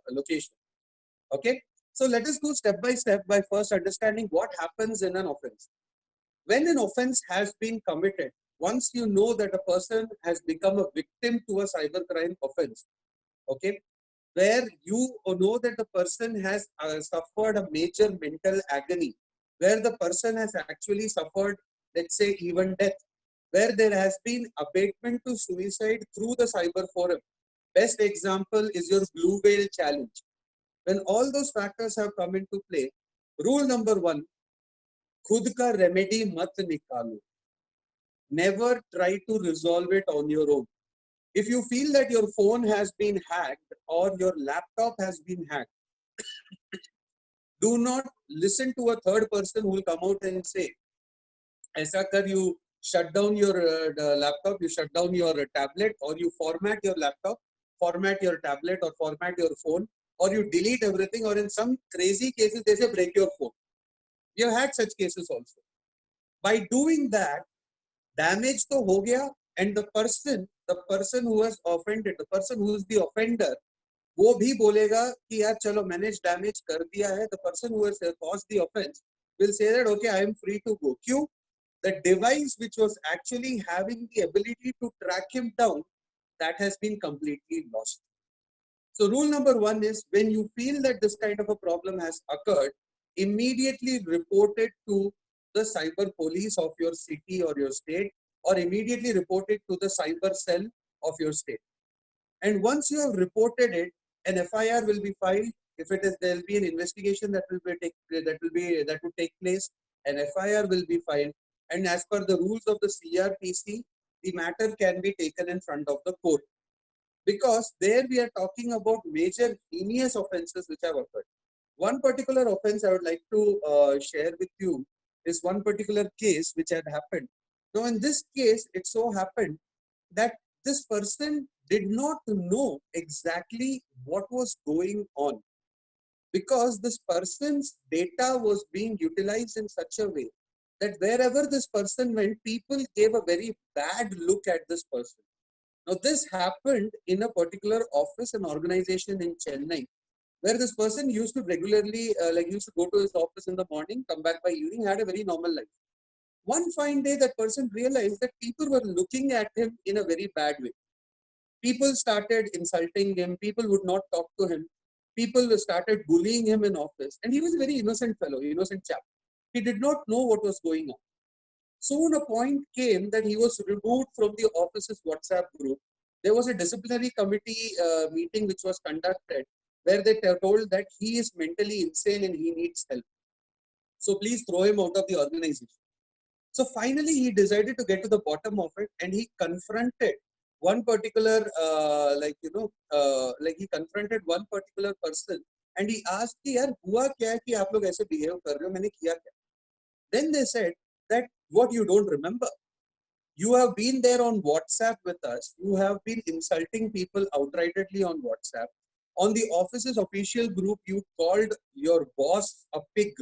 location. Okay. So let us go step by step by first understanding what happens in an offense. When an offense has been committed, once you know that a person has become a victim to a cybercrime offense, okay, where you know that the person has suffered a major mental agony, where the person has actually suffered, let's say, even death, where there has been abatement to suicide through the cyber forum. Best example is your blue whale challenge. When all those factors have come into play, rule number 1, खुद का remedy mat nikalo. Never try to resolve it on your own. If you feel that your phone has been hacked or your laptop has been hacked, do not listen to a third person who will come out and say, aisa kar, you shut down your laptop, you shut down your tablet, or you format your laptop, format your tablet, or format your phone, or you delete everything, or in some crazy cases, they say break your phone. You have had such cases also. By doing that, damage to ho gaya, and the person who has offended, the person who is the offender, वो भी बोलेगा कि यार चलो मैंने damage कर दिया है. The person who has caused the offense will say that okay, I am free to go. क्यों? The device which was actually having the ability to track him down, that has been completely lost. So rule number 1 is, when you feel that this kind of a problem has occurred, immediately report it to the cyber police of your city or your state, or immediately report it to the cyber cell of your state. And once you have reported it, an FIR will be filed. If it is, there will be an investigation that will take place. An FIR will be filed, and as per the rules of the CRPC, the matter can be taken in front of the court, because there we are talking about major heinous offences which have occurred. One particular offense I would like to share with you is one particular case which had happened. Now, in this case, it so happened that this person did not know exactly what was going on, because this person's data was being utilized in such a way that wherever this person went, people gave a very bad look at this person. Now, this happened in a particular office and organization in Chennai, where this person used to regularly, used to go to his office in the morning, come back by evening, had a very normal life. One fine day, that person realized that people were looking at him in a very bad way. People started insulting him. People would not talk to him. People started bullying him in office. And he was a very innocent fellow, innocent chap. He did not know what was going on. Soon a point came that he was removed from the office's WhatsApp group. There was a disciplinary committee meeting which was conducted, where they told that he is mentally insane and he needs help. So please throw him out of the organization. So finally, he decided to get to the bottom of it, and he confronted one particular, like he confronted one particular person and he asked, कि यार हुआ क्या है कि आप लोग ऐसे behave कर रहे हो, मैंने किया क्या? Then they said that what you don't remember. You have been there on WhatsApp with us. You have been insulting people outrightly on WhatsApp. On the office's official group, you called your boss a pig.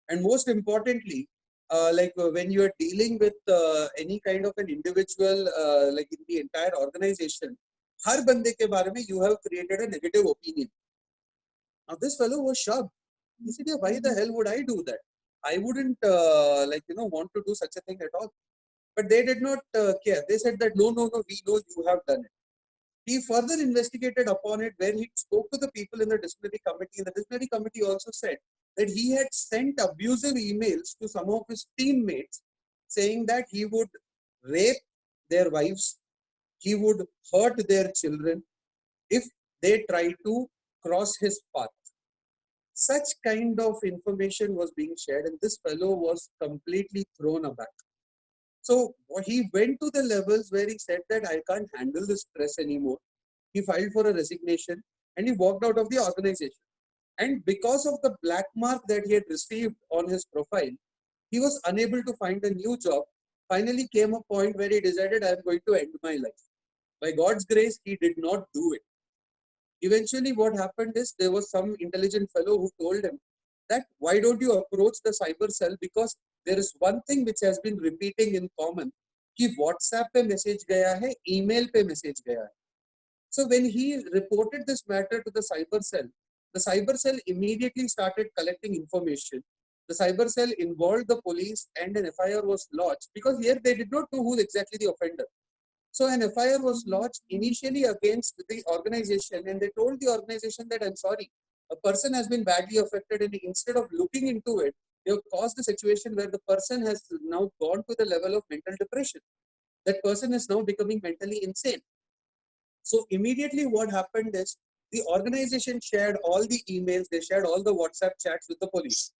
And most importantly, when you are dealing with any kind of an individual, like in the entire organization, हर बंदे के बारे में you have created a negative opinion. Now this fellow was shocked. He said, "Yeah, why the hell would I do that? I wouldn't want to do such a thing at all." But they did not care. They said that no, we know you have done it. He further investigated upon it, where he spoke to the people in the disciplinary committee. And the disciplinary committee also said that he had sent abusive emails to some of his teammates saying that he would rape their wives, he would hurt their children if they try to cross his path. Such kind of information was being shared, and this fellow was completely thrown aback. So he went to the levels where he said that I can't handle this stress anymore. He filed for a resignation and he walked out of the organization. And because of the black mark that he had received on his profile, he was unable to find a new job. Finally came a point where he decided, I am going to end my life. By God's grace, he did not do it. Eventually what happened is there was some intelligent fellow who told him that why don't you approach the cyber cell, because there is one thing which has been repeating in common कि WhatsApp पे message गया है, email पे message गया है. So when he reported this matter to the cyber cell immediately started collecting information. The cyber cell involved the police and an FIR was lodged, because here they did not know who is exactly the offender. So an FIR was lodged initially against the organization, and they told the organization that I'm sorry, a person has been badly affected, and instead of looking into it, they have caused a situation where the person has now gone to the level of mental depression. That person is now becoming mentally insane. So immediately what happened is the organization shared all the emails, they shared all the WhatsApp chats with the police.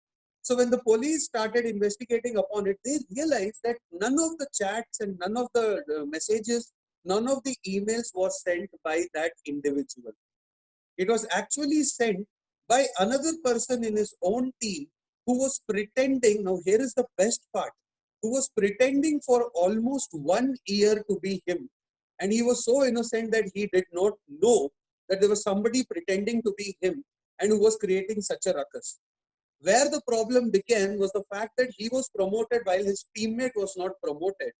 So when the police started investigating upon it, they realized that none of the chats and none of the messages, none of the emails was sent by that individual. It was actually sent by another person in his own team who was pretending, now here is the best part, who was pretending for almost 1 year to be him. And he was so innocent that he did not know that there was somebody pretending to be him and who was creating such a ruckus. Where the problem began was the fact that he was promoted while his teammate was not promoted.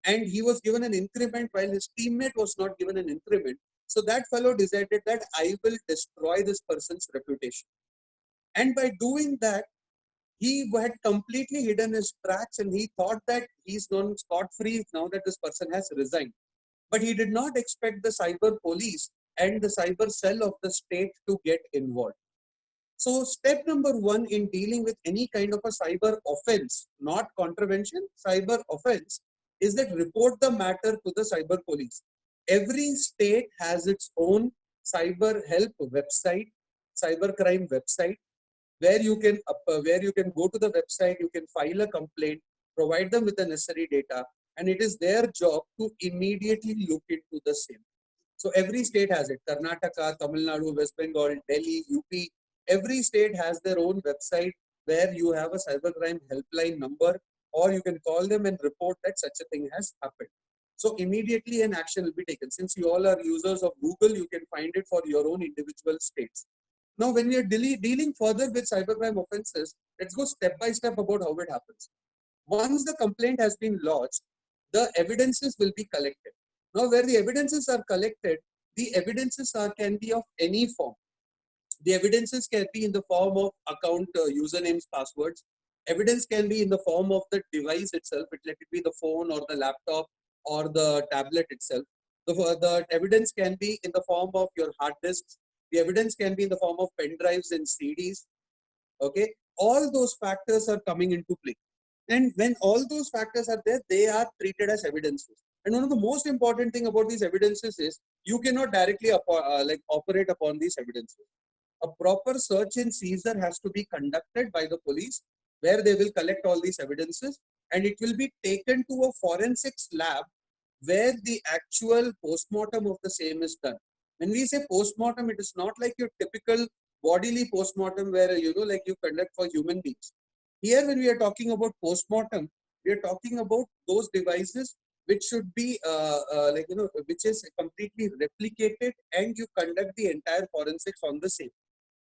And he was given an increment while his teammate was not given an increment. So that fellow decided that I will destroy this person's reputation. And by doing that, he had completely hidden his tracks and he thought that he's gone scot-free now that this person has resigned. But he did not expect the cyber police and the cyber cell of the state to get involved. So step number one in dealing with any kind of a cyber offense, not contravention, cyber offense, is that report the matter to the cyber police. Every state has its own cyber help website, cyber crime website, where you can go to the website, you can file a complaint, provide them with the necessary data, and it is their job to immediately look into the same. So every state has it. Karnataka, Tamil Nadu, West Bengal, Delhi, UP. Every state has their own website where you have a cybercrime helpline number, or you can call them and report that such a thing has happened. So immediately an action will be taken. Since you all are users of Google, you can find it for your own individual states. Now, when we are dealing further with cybercrime offenses, let's go step by step about how it happens. Once the complaint has been lodged, the evidences will be collected. Now, where the evidences are collected, the evidences can be of any form. The evidences can be in the form of account usernames, passwords. Evidence can be in the form of the device itself. Let it be the phone or the laptop or the tablet itself. The evidence can be in the form of your hard disks. The evidence can be in the form of pen drives and CDs. Okay, all those factors are coming into play. And when all those factors are there, they are treated as evidences. And one of the most important thing about these evidences is you cannot directly operate upon these evidences. A proper search and seizure has to be conducted by the police, where they will collect all these evidences and it will be taken to a forensics lab where the actual postmortem of the same is done. When we say postmortem, it is not like your typical bodily postmortem where, like you conduct for human beings. Here, when we are talking about postmortem, we are talking about those devices which should be which is completely replicated, and you conduct the entire forensics on the same.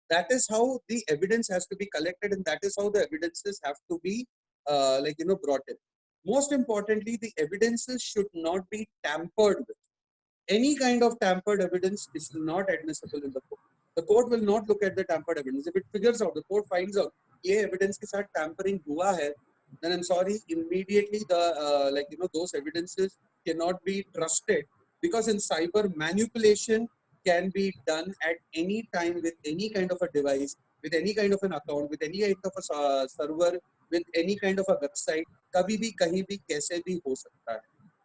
That is how the evidence has to be collected, and that is how the evidences have to be brought in. Most importantly, the evidences should not be tampered with. Any kind of tampered evidence is not admissible in the court. The court will not look at the tampered evidence. If it figures out, the court finds out, ये evidence के साथ tampering हुआ है, then I'm sorry, immediately those evidences cannot be trusted, because in cyber, manipulation can be done at any time with any kind of a device, with any kind of an account, with any kind of a server, with any kind of a website. कभी भी कहीं भी कैसे भी हो सकता है.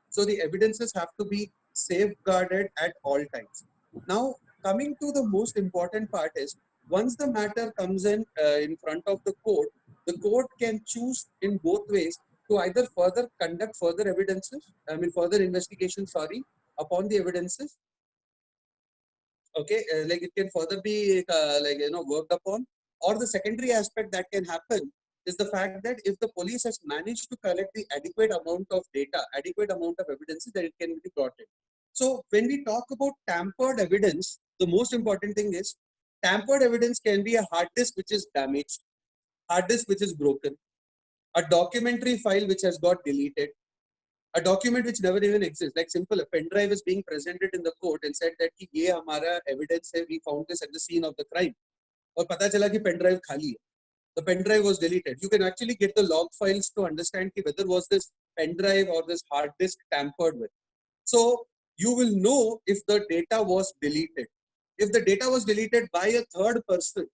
So the evidences have to be safeguarded at all times. Now, coming to the most important part is, once the matter comes in front of the court can choose in both ways to either further conduct further further investigation, upon the evidences. Okay, like it can further be worked upon, or the secondary aspect that can happen is the fact that if the police has managed to collect the adequate amount of data, adequate amount of evidences, then it can be brought in. So when we talk about tampered evidence, the most important thing is tampered evidence can be a hard disk which is damaged, hard disk which is broken, a documentary file which has got deleted, a document which never even exists. Like simple, a pen drive is being presented in the court and said that ye hamara evidence hai, we found this at the scene of the crime. Aur pata chala ki pen drive khali hai. The pen drive was deleted. You can actually get the log files to understand whether was this pen drive or this hard disk tampered with. So you will know if the data was deleted. If the data was deleted by a third person,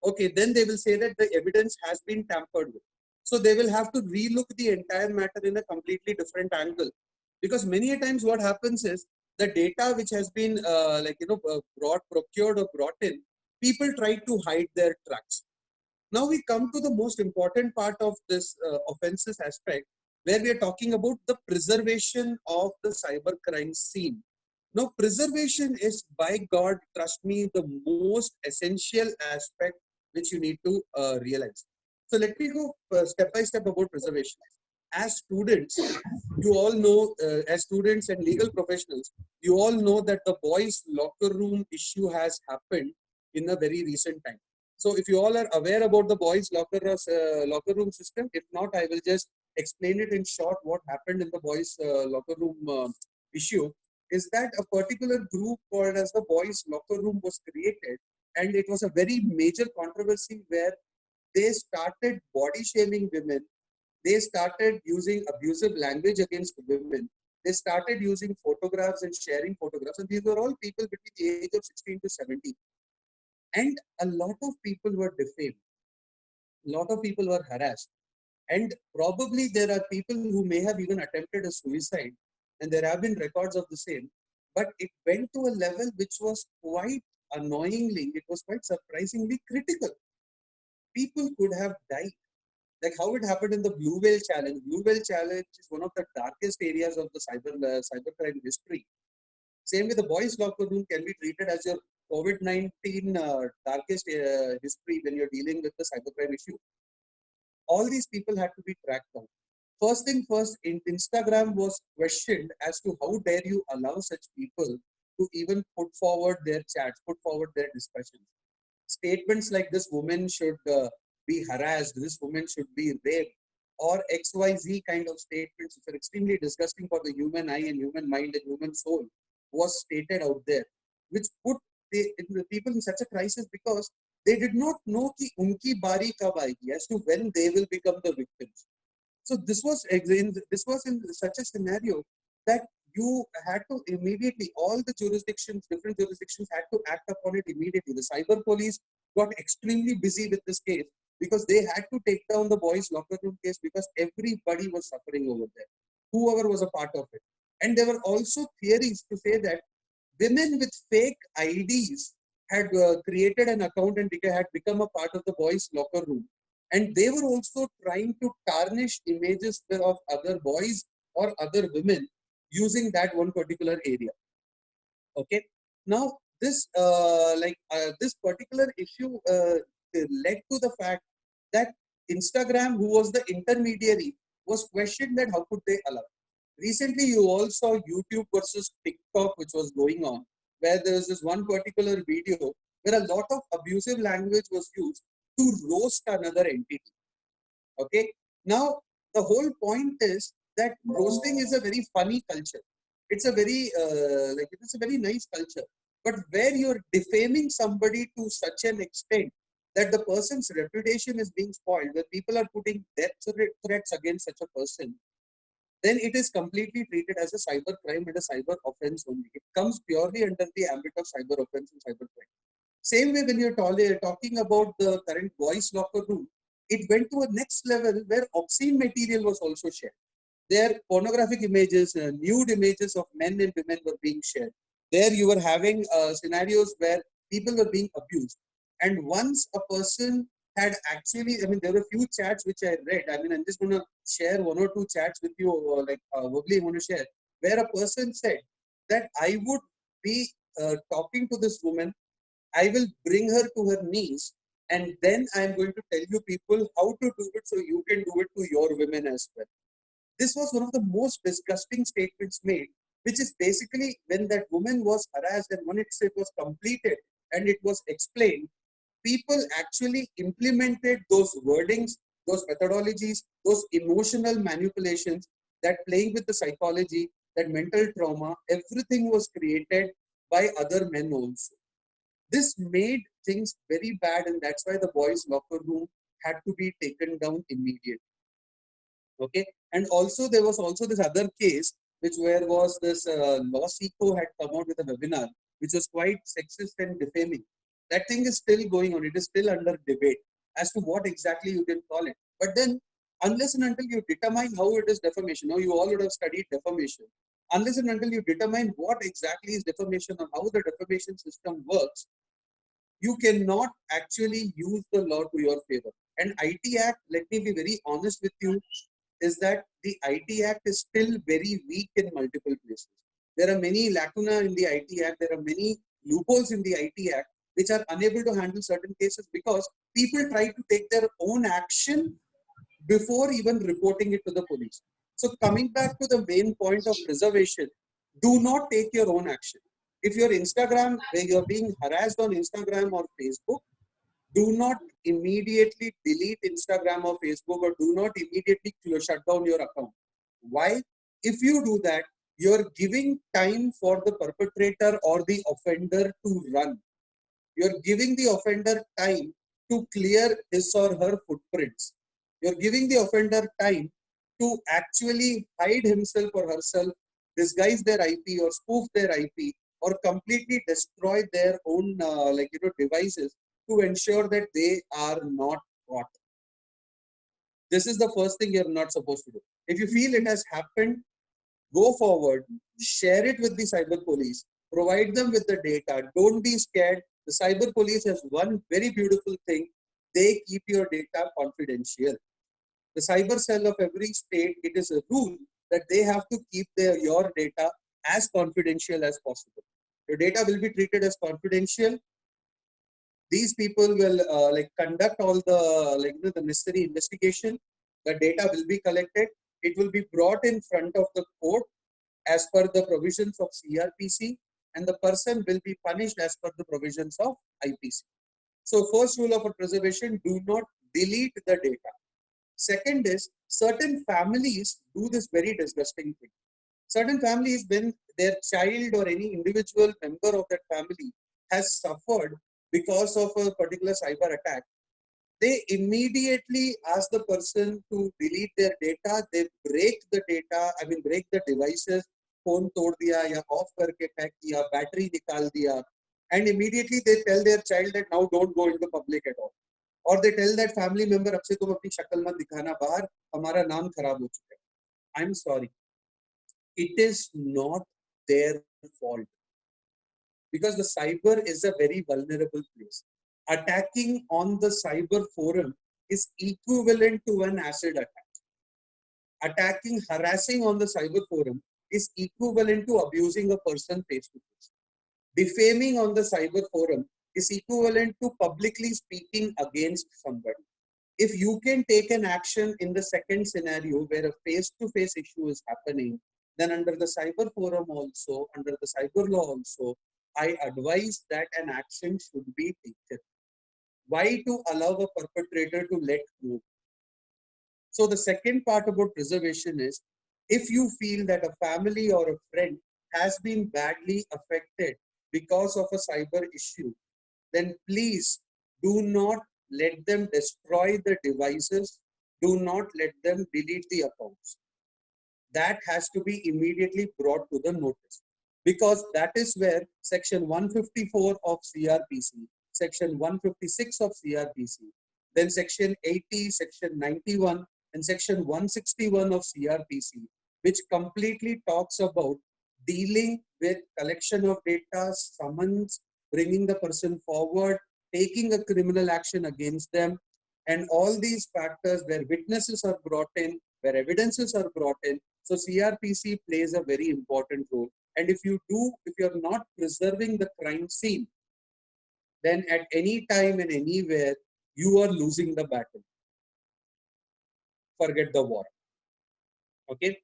okay, then they will say that the evidence has been tampered with. So they will have to relook the entire matter in a completely different angle. Because many a times what happens is the data which has been procured or brought in, people try to hide their tracks. Now we come to the most important part of this offenses aspect, where we are talking about the preservation of the cybercrime scene. Now, preservation is, by God, trust me, the most essential aspect which you need to realize. So let me go step by step about preservation. As students, you all know, as students and legal professionals, you all know that the boys' locker room issue has happened in a very recent time. So if you all are aware about the boys' locker room system, if not, I will just explain it in short what happened in the boys' locker room issue. Is that a particular group called as the boys' locker room was created, and it was a very major controversy where they started body shaming women. They started using abusive language against women. They started using photographs and sharing photographs. And these were all people between the age of 16 to 17. And a lot of people were defamed. A lot of people were harassed. And probably there are people who may have even attempted a suicide. And there have been records of the same. But it went to a level which was quite annoyingly, it was quite surprisingly critical. People could have died. Like how it happened in the Blue Whale Challenge. Blue Whale Challenge is one of the darkest areas of the cybercrime history. Same with the boys' locker room can be treated as your COVID-19 darkest history when you're dealing with the cybercrime issue. All these people had to be tracked down. First thing first, Instagram was questioned as to how dare you allow such people to even put forward their chats, put forward their discussions. Statements like this woman should be harassed, this woman should be raped, or XYZ kind of statements which are extremely disgusting for the human eye and human mind and human soul was stated out there, which put the people in such a crisis because they did not know ki unki bari kab aayegi, as to when they will become the victims. So this was in such a scenario that you had to immediately, all the jurisdictions, different jurisdictions had to act upon it immediately. The cyber police got extremely busy with this case because they had to take down the boys' locker room case because everybody was suffering over there, whoever was a part of it. And there were also theories to say that women with fake IDs had created an account and had become a part of the boys' locker room. And they were also trying to tarnish images of other boys or other women using that one particular area. Okay. Now this this particular issue led to the fact that Instagram, who was the intermediary, was questioned that how could they allow. Recently, you all saw YouTube versus TikTok, which was going on, where there was this one particular video where a lot of abusive language was used to roast another entity. Okay. Now, the whole point is that roasting is a very funny culture. It's a very it's a very nice culture. But where you're defaming somebody to such an extent that the person's reputation is being spoiled, where people are putting death threats against such a person, then it is completely treated as a cyber crime and a cyber offense only. It comes purely under the ambit of cyber offense and cyber crime. Same way when you're talking about the current boys locker room, it went to a next level where obscene material was also shared. There, pornographic images, nude images of men and women were being shared. There, you were having scenarios where people were being abused. And once a person had actually, I mean, there were a few chats which I read. I mean, I'm just going to share one or two chats with you, verbally, I want to share, where a person said that I would be talking to this woman, I will bring her to her knees, and then I'm going to tell you people how to do it so you can do it to your women as well. This was one of the most disgusting statements made, which is basically when that woman was harassed and when it was completed and it was explained, people actually implemented those wordings, those methodologies, those emotional manipulations, that playing with the psychology, that mental trauma, everything was created by other men also. This made things very bad, and that's why the boys' locker room had to be taken down immediately. Okay, and also there was also this other case, which where was this Law Seco had come out with a webinar, which was quite sexist and defaming. That thing is still going on. It is still under debate as to what exactly you can call it. But then, unless and until you determine how it is defamation, now you all would have studied defamation. Unless and until you determine what exactly is defamation or how the defamation system works, you cannot actually use the law to your favor. And IT Act, let me be very honest with you, is that the IT Act is still very weak in multiple places. There are many lacuna in the IT Act. There are many loopholes in the IT Act which are unable to handle certain cases because people try to take their own action before even reporting it to the police. So coming back to the main point of preservation, do not take your own action. If you're Instagram, where you're being harassed on Instagram or Facebook, do not immediately delete Instagram or Facebook, or do not immediately shut down your account. Why? If you do that, you're giving time for the perpetrator or the offender to run. You're giving the offender time to clear his or her footprints. You're giving the offender time to actually hide himself or herself, disguise their IP or spoof their IP, or completely destroy their own devices to ensure that they are not caught. This is the first thing you're not supposed to do. If you feel it has happened, go forward, share it with the cyber police, provide them with the data. Don't be scared. The cyber police has one very beautiful thing. They keep your data confidential. The cyber cell of every state, it is a rule that they have to keep your data as confidential as possible. Your data will be treated as confidential. These people will conduct all the the necessary investigation. The data will be collected. It will be brought in front of the court as per the provisions of CRPC, and the person will be punished as per the provisions of IPC. So first rule of preservation, do not delete the data. Second is, certain families do this very disgusting thing. Certain families, when their child or any individual member of that family has suffered because of a particular cyber attack, they immediately ask the person to delete their data. They break the data, break the devices, phone tod diya, ya off karke फेंक दिया, battery निकाल दिया, and immediately they tell their child that now don't go into public at all. Or they tell that family member, अब से तुम अपनी शक्ल मत दिखाना बाहर, हमारा नाम खराब हो चुका है. I'm sorry. It is not their fault, because the cyber is a very vulnerable place. Attacking on the cyber forum is equivalent to an acid attack. Harassing on the cyber forum is equivalent to abusing a person face to face. Defaming on the cyber forum is equivalent to publicly speaking against somebody. If you can take an action in the second scenario where a face-to-face issue is happening, then under the cyber forum also, under the cyber law also, I advise that an action should be taken. Why to allow a perpetrator to let go? So the second part about preservation is, if you feel that a family or a friend has been badly affected because of a cyber issue, then please do not let them destroy the devices. Do not let them delete the accounts. That has to be immediately brought to the notice, because that is where section 154 of CRPC, section 156 of CRPC, then section 80, section 91 and section 161 of CRPC, which completely talks about dealing with collection of data, summons, bringing the person forward, taking a criminal action against them, and all these factors where witnesses are brought in, where evidences are brought in. So CRPC plays a very important role. And if you're not preserving the crime scene, then at any time and anywhere, you are losing the battle. Forget the war. Okay.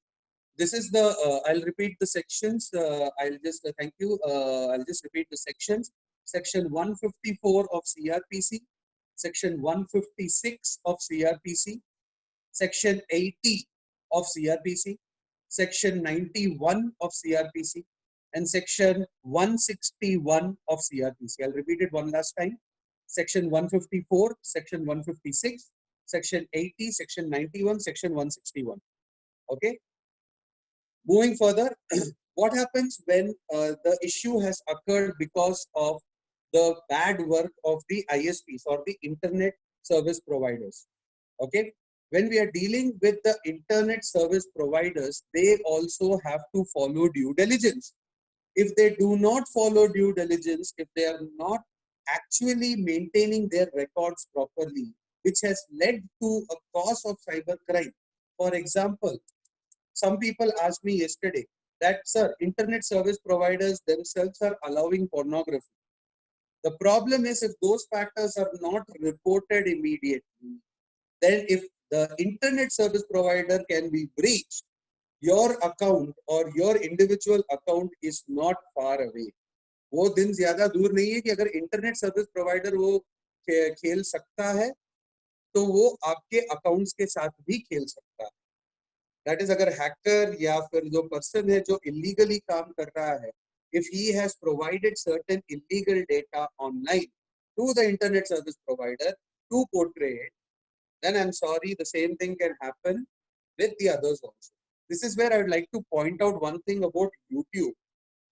This is the, I'll repeat the sections. I'll just, thank you. I'll just repeat the sections. Section 154 of CRPC, section 156 of CRPC, section 80 of CRPC, section 91 of CRPC, and section 161 of CRPC. I'll repeat it one last time. Section 154, section 156, section 80, section 91, section 161. Okay. Moving further, what happens when the issue has occurred because of the bad work of the ISPs or the internet service providers? Okay. When we are dealing with the internet service providers, they also have to follow due diligence. If they do not follow due diligence, if they are not actually maintaining their records properly, which has led to a cause of cyber crime. For example, some people asked me yesterday that, sir, internet service providers themselves are allowing pornography. The problem is, if those factors are not reported immediately, then if the internet service provider can be breached, your account or your individual account is not far away. वो दिन ज्यादा दूर नहीं है कि अगर internet service provider वो खेल सकता है तो वो आपके अकाउंट्स के साथ भी खेल सकता है. दैट इज, अगर हैकर या फिर जो पर्सन है जो इलीगली काम कर रहा है, if he has provided certain illegal data online to the internet service provider to portray it, then I'm sorry, the same thing can happen with the others also. This is where I would like to point out one thing about YouTube.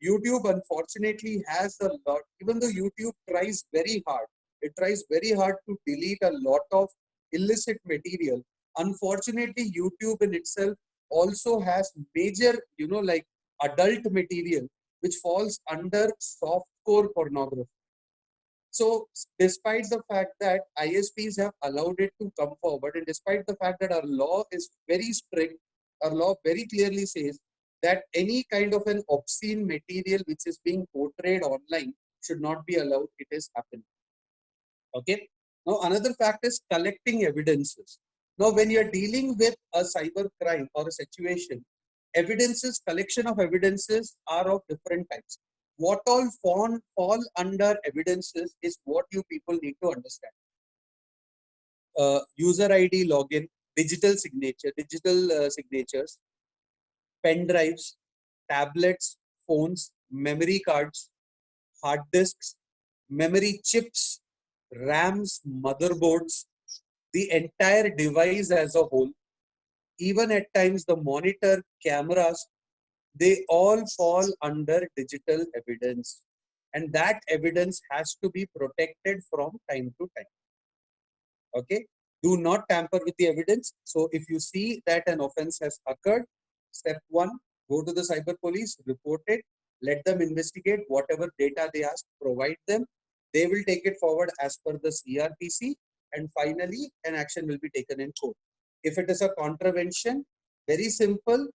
YouTube unfortunately has a lot, even though YouTube tries very hard, it tries very hard to delete a lot of illicit material. Unfortunately, YouTube in itself also has major, like adult material, which falls under softcore pornography. So despite the fact that ISPs have allowed it to come forward, and despite the fact that our law is very strict, our law very clearly says that any kind of an obscene material which is being portrayed online should not be allowed, it is happening. Okay. Now another fact is collecting evidences. Now when you are dealing with a cyber crime or a situation, evidences, collection of evidences are of different types. What all fall under evidences is what you people need to understand. User ID login, digital signatures, pen drives, tablets, phones, memory cards, hard disks, memory chips, RAMs, motherboards, the entire device as a whole, even at times the monitor, cameras, they all fall under digital evidence. And that evidence has to be protected from time to time. Okay? Do not tamper with the evidence. So if you see that an offense has occurred, step one, go to the cyber police, report it, let them investigate whatever data they ask, provide them. They will take it forward as per the CRPC, and finally an action will be taken in court. If it is a contravention, very simple,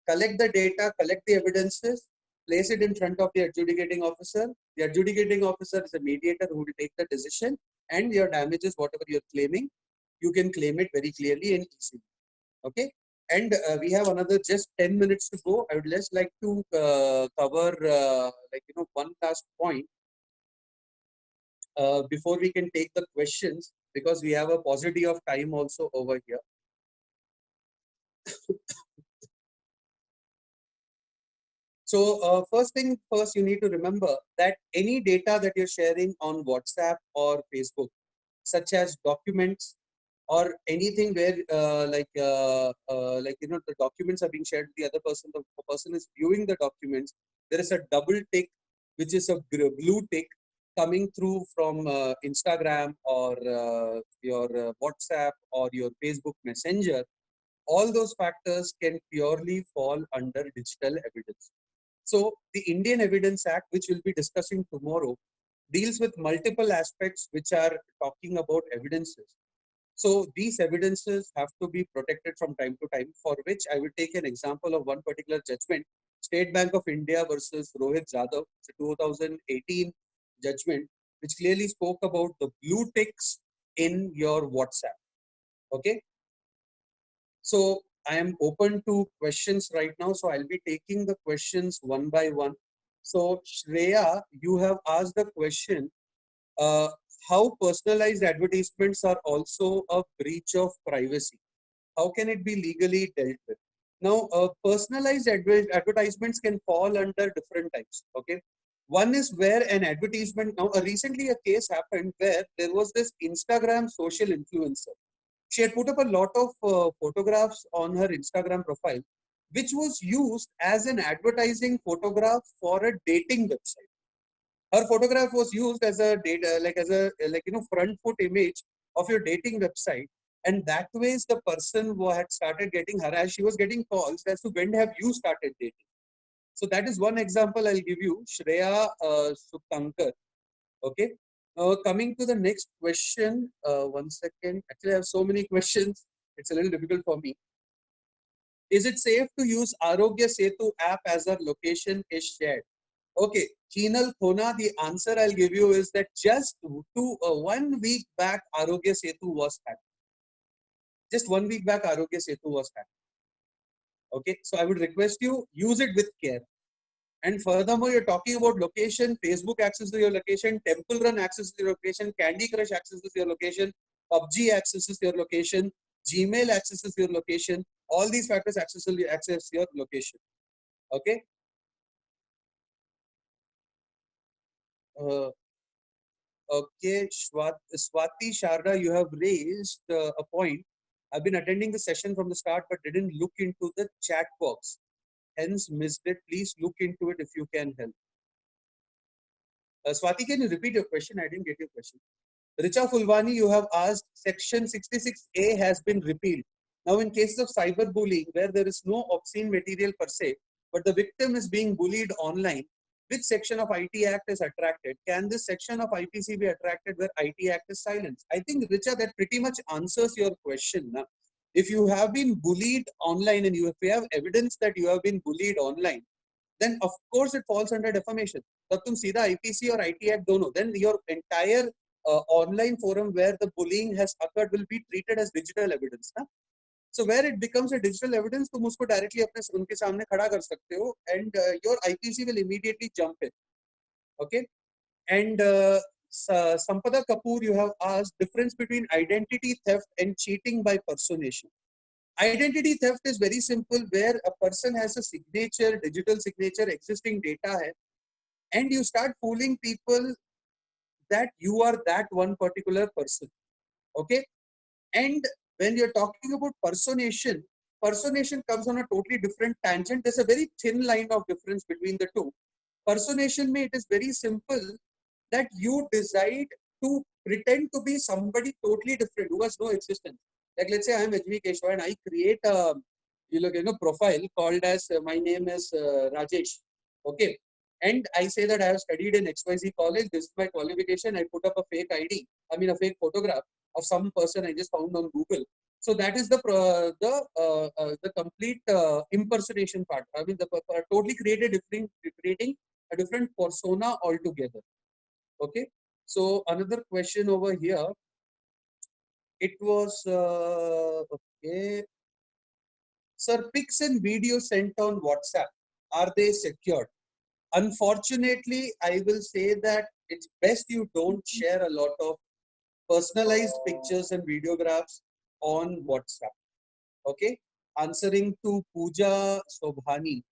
collect the data, collect the evidences, place it in front of the adjudicating officer. The adjudicating officer is a mediator who will take the decision, and your damages, whatever you're claiming, you can claim it very clearly and easily. Okay. And we have another just 10 minutes to go. I would just like to cover one last point before we can take the questions, because we have a paucity of time also over here. So first thing first, you need to remember that any data that you're sharing on WhatsApp or Facebook, such as documents or anything where the documents are being shared to the other person, the person is viewing the documents, there is a double tick, which is a blue tick coming through from Instagram or your WhatsApp or your Facebook Messenger. All those factors can purely fall under digital evidence. So the Indian Evidence Act, which we'll be discussing tomorrow, deals with multiple aspects which are talking about evidences. So these evidences have to be protected from time to time, for which I will take an example of one particular judgment, State Bank of India versus Rohit Jadhav. It's a 2018 judgment, which clearly spoke about the blue ticks in your WhatsApp. Okay. So I am open to questions right now. So I'll be taking the questions one by one. So Shreya, you have asked the question, how personalized advertisements are also a breach of privacy. How can it be legally dealt with? Now, personalized advertisements can fall under different types. Okay. One is where an advertisement, now recently a case happened where there was this Instagram social influencer. She had put up a lot of photographs on her Instagram profile, which was used as an advertising photograph for a dating website. Her photograph was used as a front foot image of your dating website, and that way the person who had started getting harassed, she was getting calls as to when have you started dating. So that is one example I'll give you, Shreya Sukankar. Okay. Coming to the next question, one second. Actually, I have so many questions. It's a little difficult for me. Is it safe to use Arogya Setu app as our location is shared? Okay, Keenal Khona, the answer I'll give you is that just 1 week back, Arogya Setu was hacked. Just 1 week back, Arogya Setu was hacked. Okay, so I would request you use it with care. And furthermore, you're talking about location, Facebook access to your location, Temple Run access to your location, Candy Crush accesses your location, PUBG accesses your location, Gmail accesses your location. All these factors access your location. Okay. Okay, Swati Sharda, you have raised a point. I've been attending the session from the start, but didn't look into the chat box. Hence missed it. Please look into it if you can help. Swati, can you repeat your question? I didn't get your question. Richa Fulwani, you have asked, Section 66A has been repealed. Now, in cases of cyberbullying, where there is no obscene material per se, but the victim is being bullied online, which section of IT Act is attracted? Can this section of IPC be attracted where IT Act is silenced? I think, Richa, that pretty much answers your question. Now, if you have been bullied online and if you have evidence that you have been bullied online, then of course it falls under defamation. तब तुम सीधा IPC और IT Act दोनों, then your entire online forum where the bullying has occurred will be treated as digital evidence. Na? So where it becomes a digital evidence, तुम उसको directly अपने उनके सामने खड़ा कर सकते हो, and your IPC will immediately jump in. Okay, and Sampada Kapoor, you have asked difference between identity theft and cheating by personation. Identity theft is very simple, where a person has a signature, digital signature, existing data hai, and you start fooling people that you are that one particular person. Okay. And when you're talking about personation, personation comes on a totally different tangent. There's a very thin line of difference between the two. Personation means it is very simple that you decide to pretend to be somebody totally different who has no existence. Like let's say I am HB Keshava and I create a profile called as my name is Rajesh. Okay. And I say that I have studied in XYZ college, this is my qualification, I put up a fake ID, a fake photograph of some person I just found on Google. So that is the complete impersonation part. I mean, totally creating a different persona altogether. Okay. So another question over here. It was okay. Sir, pics and videos sent on WhatsApp, are they secured? Unfortunately, I will say that it's best you don't share a lot of personalized pictures and videographs on WhatsApp. Okay. Answering to Pooja Sobhani.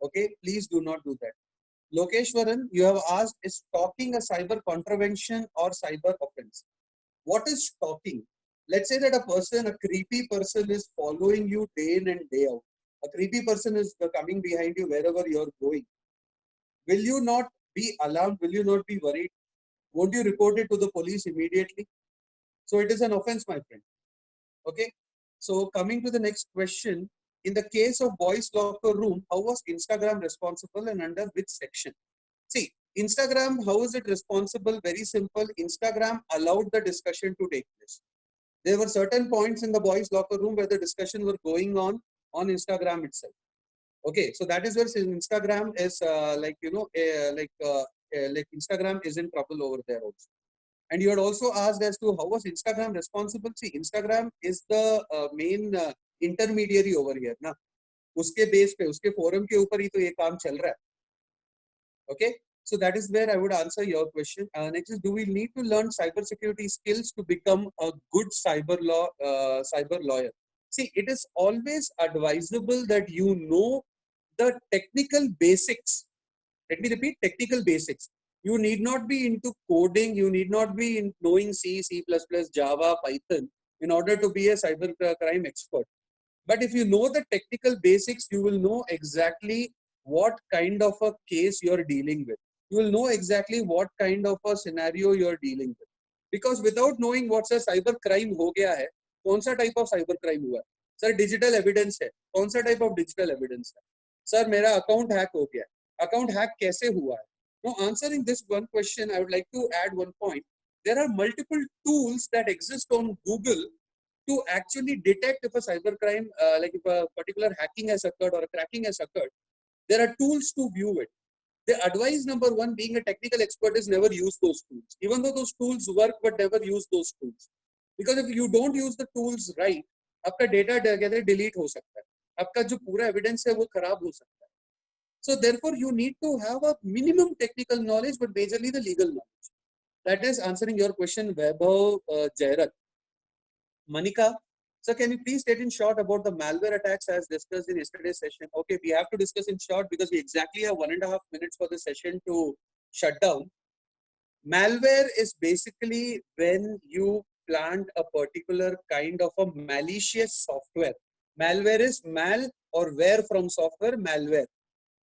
Okay. Please do not do that. Lokeshwaran, you have asked, is stalking a cyber contravention or cyber offense? What is stalking? Let's say that a creepy person is following you day in and day out. A creepy person is coming behind you wherever you're going. Will you not be alarmed? Will you not be worried? Won't you report it to the police immediately? So it is an offense, my friend. Okay. So coming to the next question, in the case of boys locker room, how was Instagram responsible and under which section? See, Instagram, how is it responsible? Very simple. Instagram allowed the discussion to take place. There were certain points in the boys locker room where the discussion were going on Instagram itself. Okay, so that is where Instagram is like Instagram is in trouble over there also. And you had also asked as to how was Instagram responsible. See, Instagram is the main intermediary over here ना. उसके base पे उसके forum के ऊपर ही तो ये काम चल रहा है. Okay, so that is where I would answer your question. Next is, do we need to learn cybersecurity skills to become a good cyber lawyer? See, it is always advisable that you know the technical basics. Let me repeat, technical basics. You need not be into coding. You need not be in knowing C, C++, Java, Python in order to be a cyber crime expert. But if you know the technical basics, you will know exactly what kind of a case you're dealing with. You will know exactly what kind of a scenario you're dealing with. Because without knowing what's a cyber crime हो गया है, कौन सा type of cyber crime हुआ है? Sir, digital evidence है. कौन सा type of digital evidence है? Sir, मेरा account hack हो गया. Account hack कैसे हुआ है? Now, answering this one question, I would like to add one point. There are multiple tools that exist on Google to actually detect if a cyber crime, like if a particular hacking has occurred or a cracking has occurred. There are tools to view it. The advice number one, being a technical expert, is never use those tools. Even though those tools work, but never use those tools. Because if you don't use the tools right, आपका data delete हो सकता है. आपका जो पूरा evidence है वो खराब हो सकता है. So therefore, you need to have a minimum technical knowledge, but majorly the legal knowledge. That is answering your question, Vaibhav Jairat. Manika, so can you please state in short about the malware attacks as discussed in yesterday's session? Okay, we have to discuss in short because we exactly have 1.5 minutes for the session to shut down. Malware is basically when you plant a particular kind of a malicious software. Malware is mal or ware from software, malware.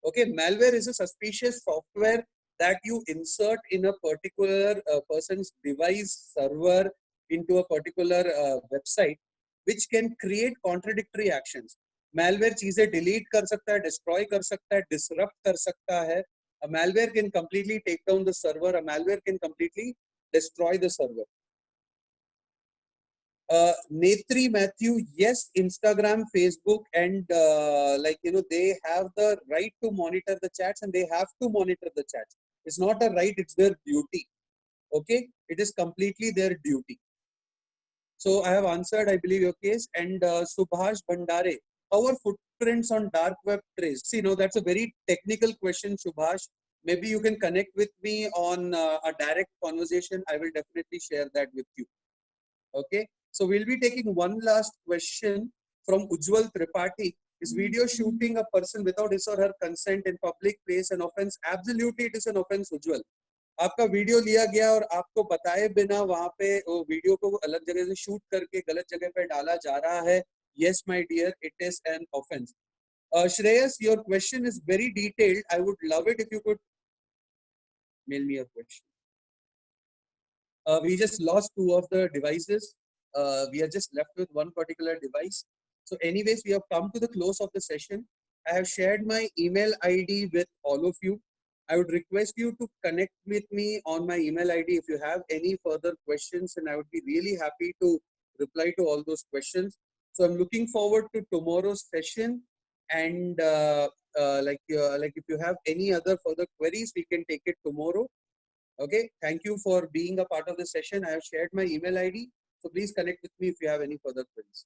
Okay, malware is a suspicious software that you insert in a particular person's device, server, into a particular website, which can create contradictory actions. Malware चीजें delete कर सकता है, destroy कर सकता है, disrupt कर सकता है. A malware can completely take down the server. A malware can completely destroy the server. Netri Matthew, yes, Instagram, Facebook, and they have the right to monitor the chats, and they have to monitor the chats. It's not a right; it's their duty. Okay, it is completely their duty. So I have answered, I believe, your case. And Subhash Bhandare, how are footprints on dark web traced? See, no, that's a very technical question, Subhash. Maybe you can connect with me on a direct conversation. I will definitely share that with you. Okay. So we'll be taking one last question from Ujjwal Tripathi. Is video shooting a person without his or her consent in public place an offense? Absolutely, it is an offense, Ujjwal. आपका video लिया गया और आपको बताए बिना वहां पे वो वीडियो को अलग जगह से शूट करके गलत जगह पे डाला जा रहा है. Yes, my dear, it is an offense. Shreyas, your question is very detailed. I would love it if you could mail me your question. We just lost 2 of the devices. We are just left with one particular device. So anyways, we have come to the close of the session. I have shared my email ID with all of you. I would request you to connect with me on my email ID if you have any further questions, and I would be really happy to reply to all those questions. So I'm looking forward to tomorrow's session, and like if you have any other further queries, we can take it tomorrow. Okay, thank you for being a part of the session. I have shared my email ID, so please connect with me if you have any further queries.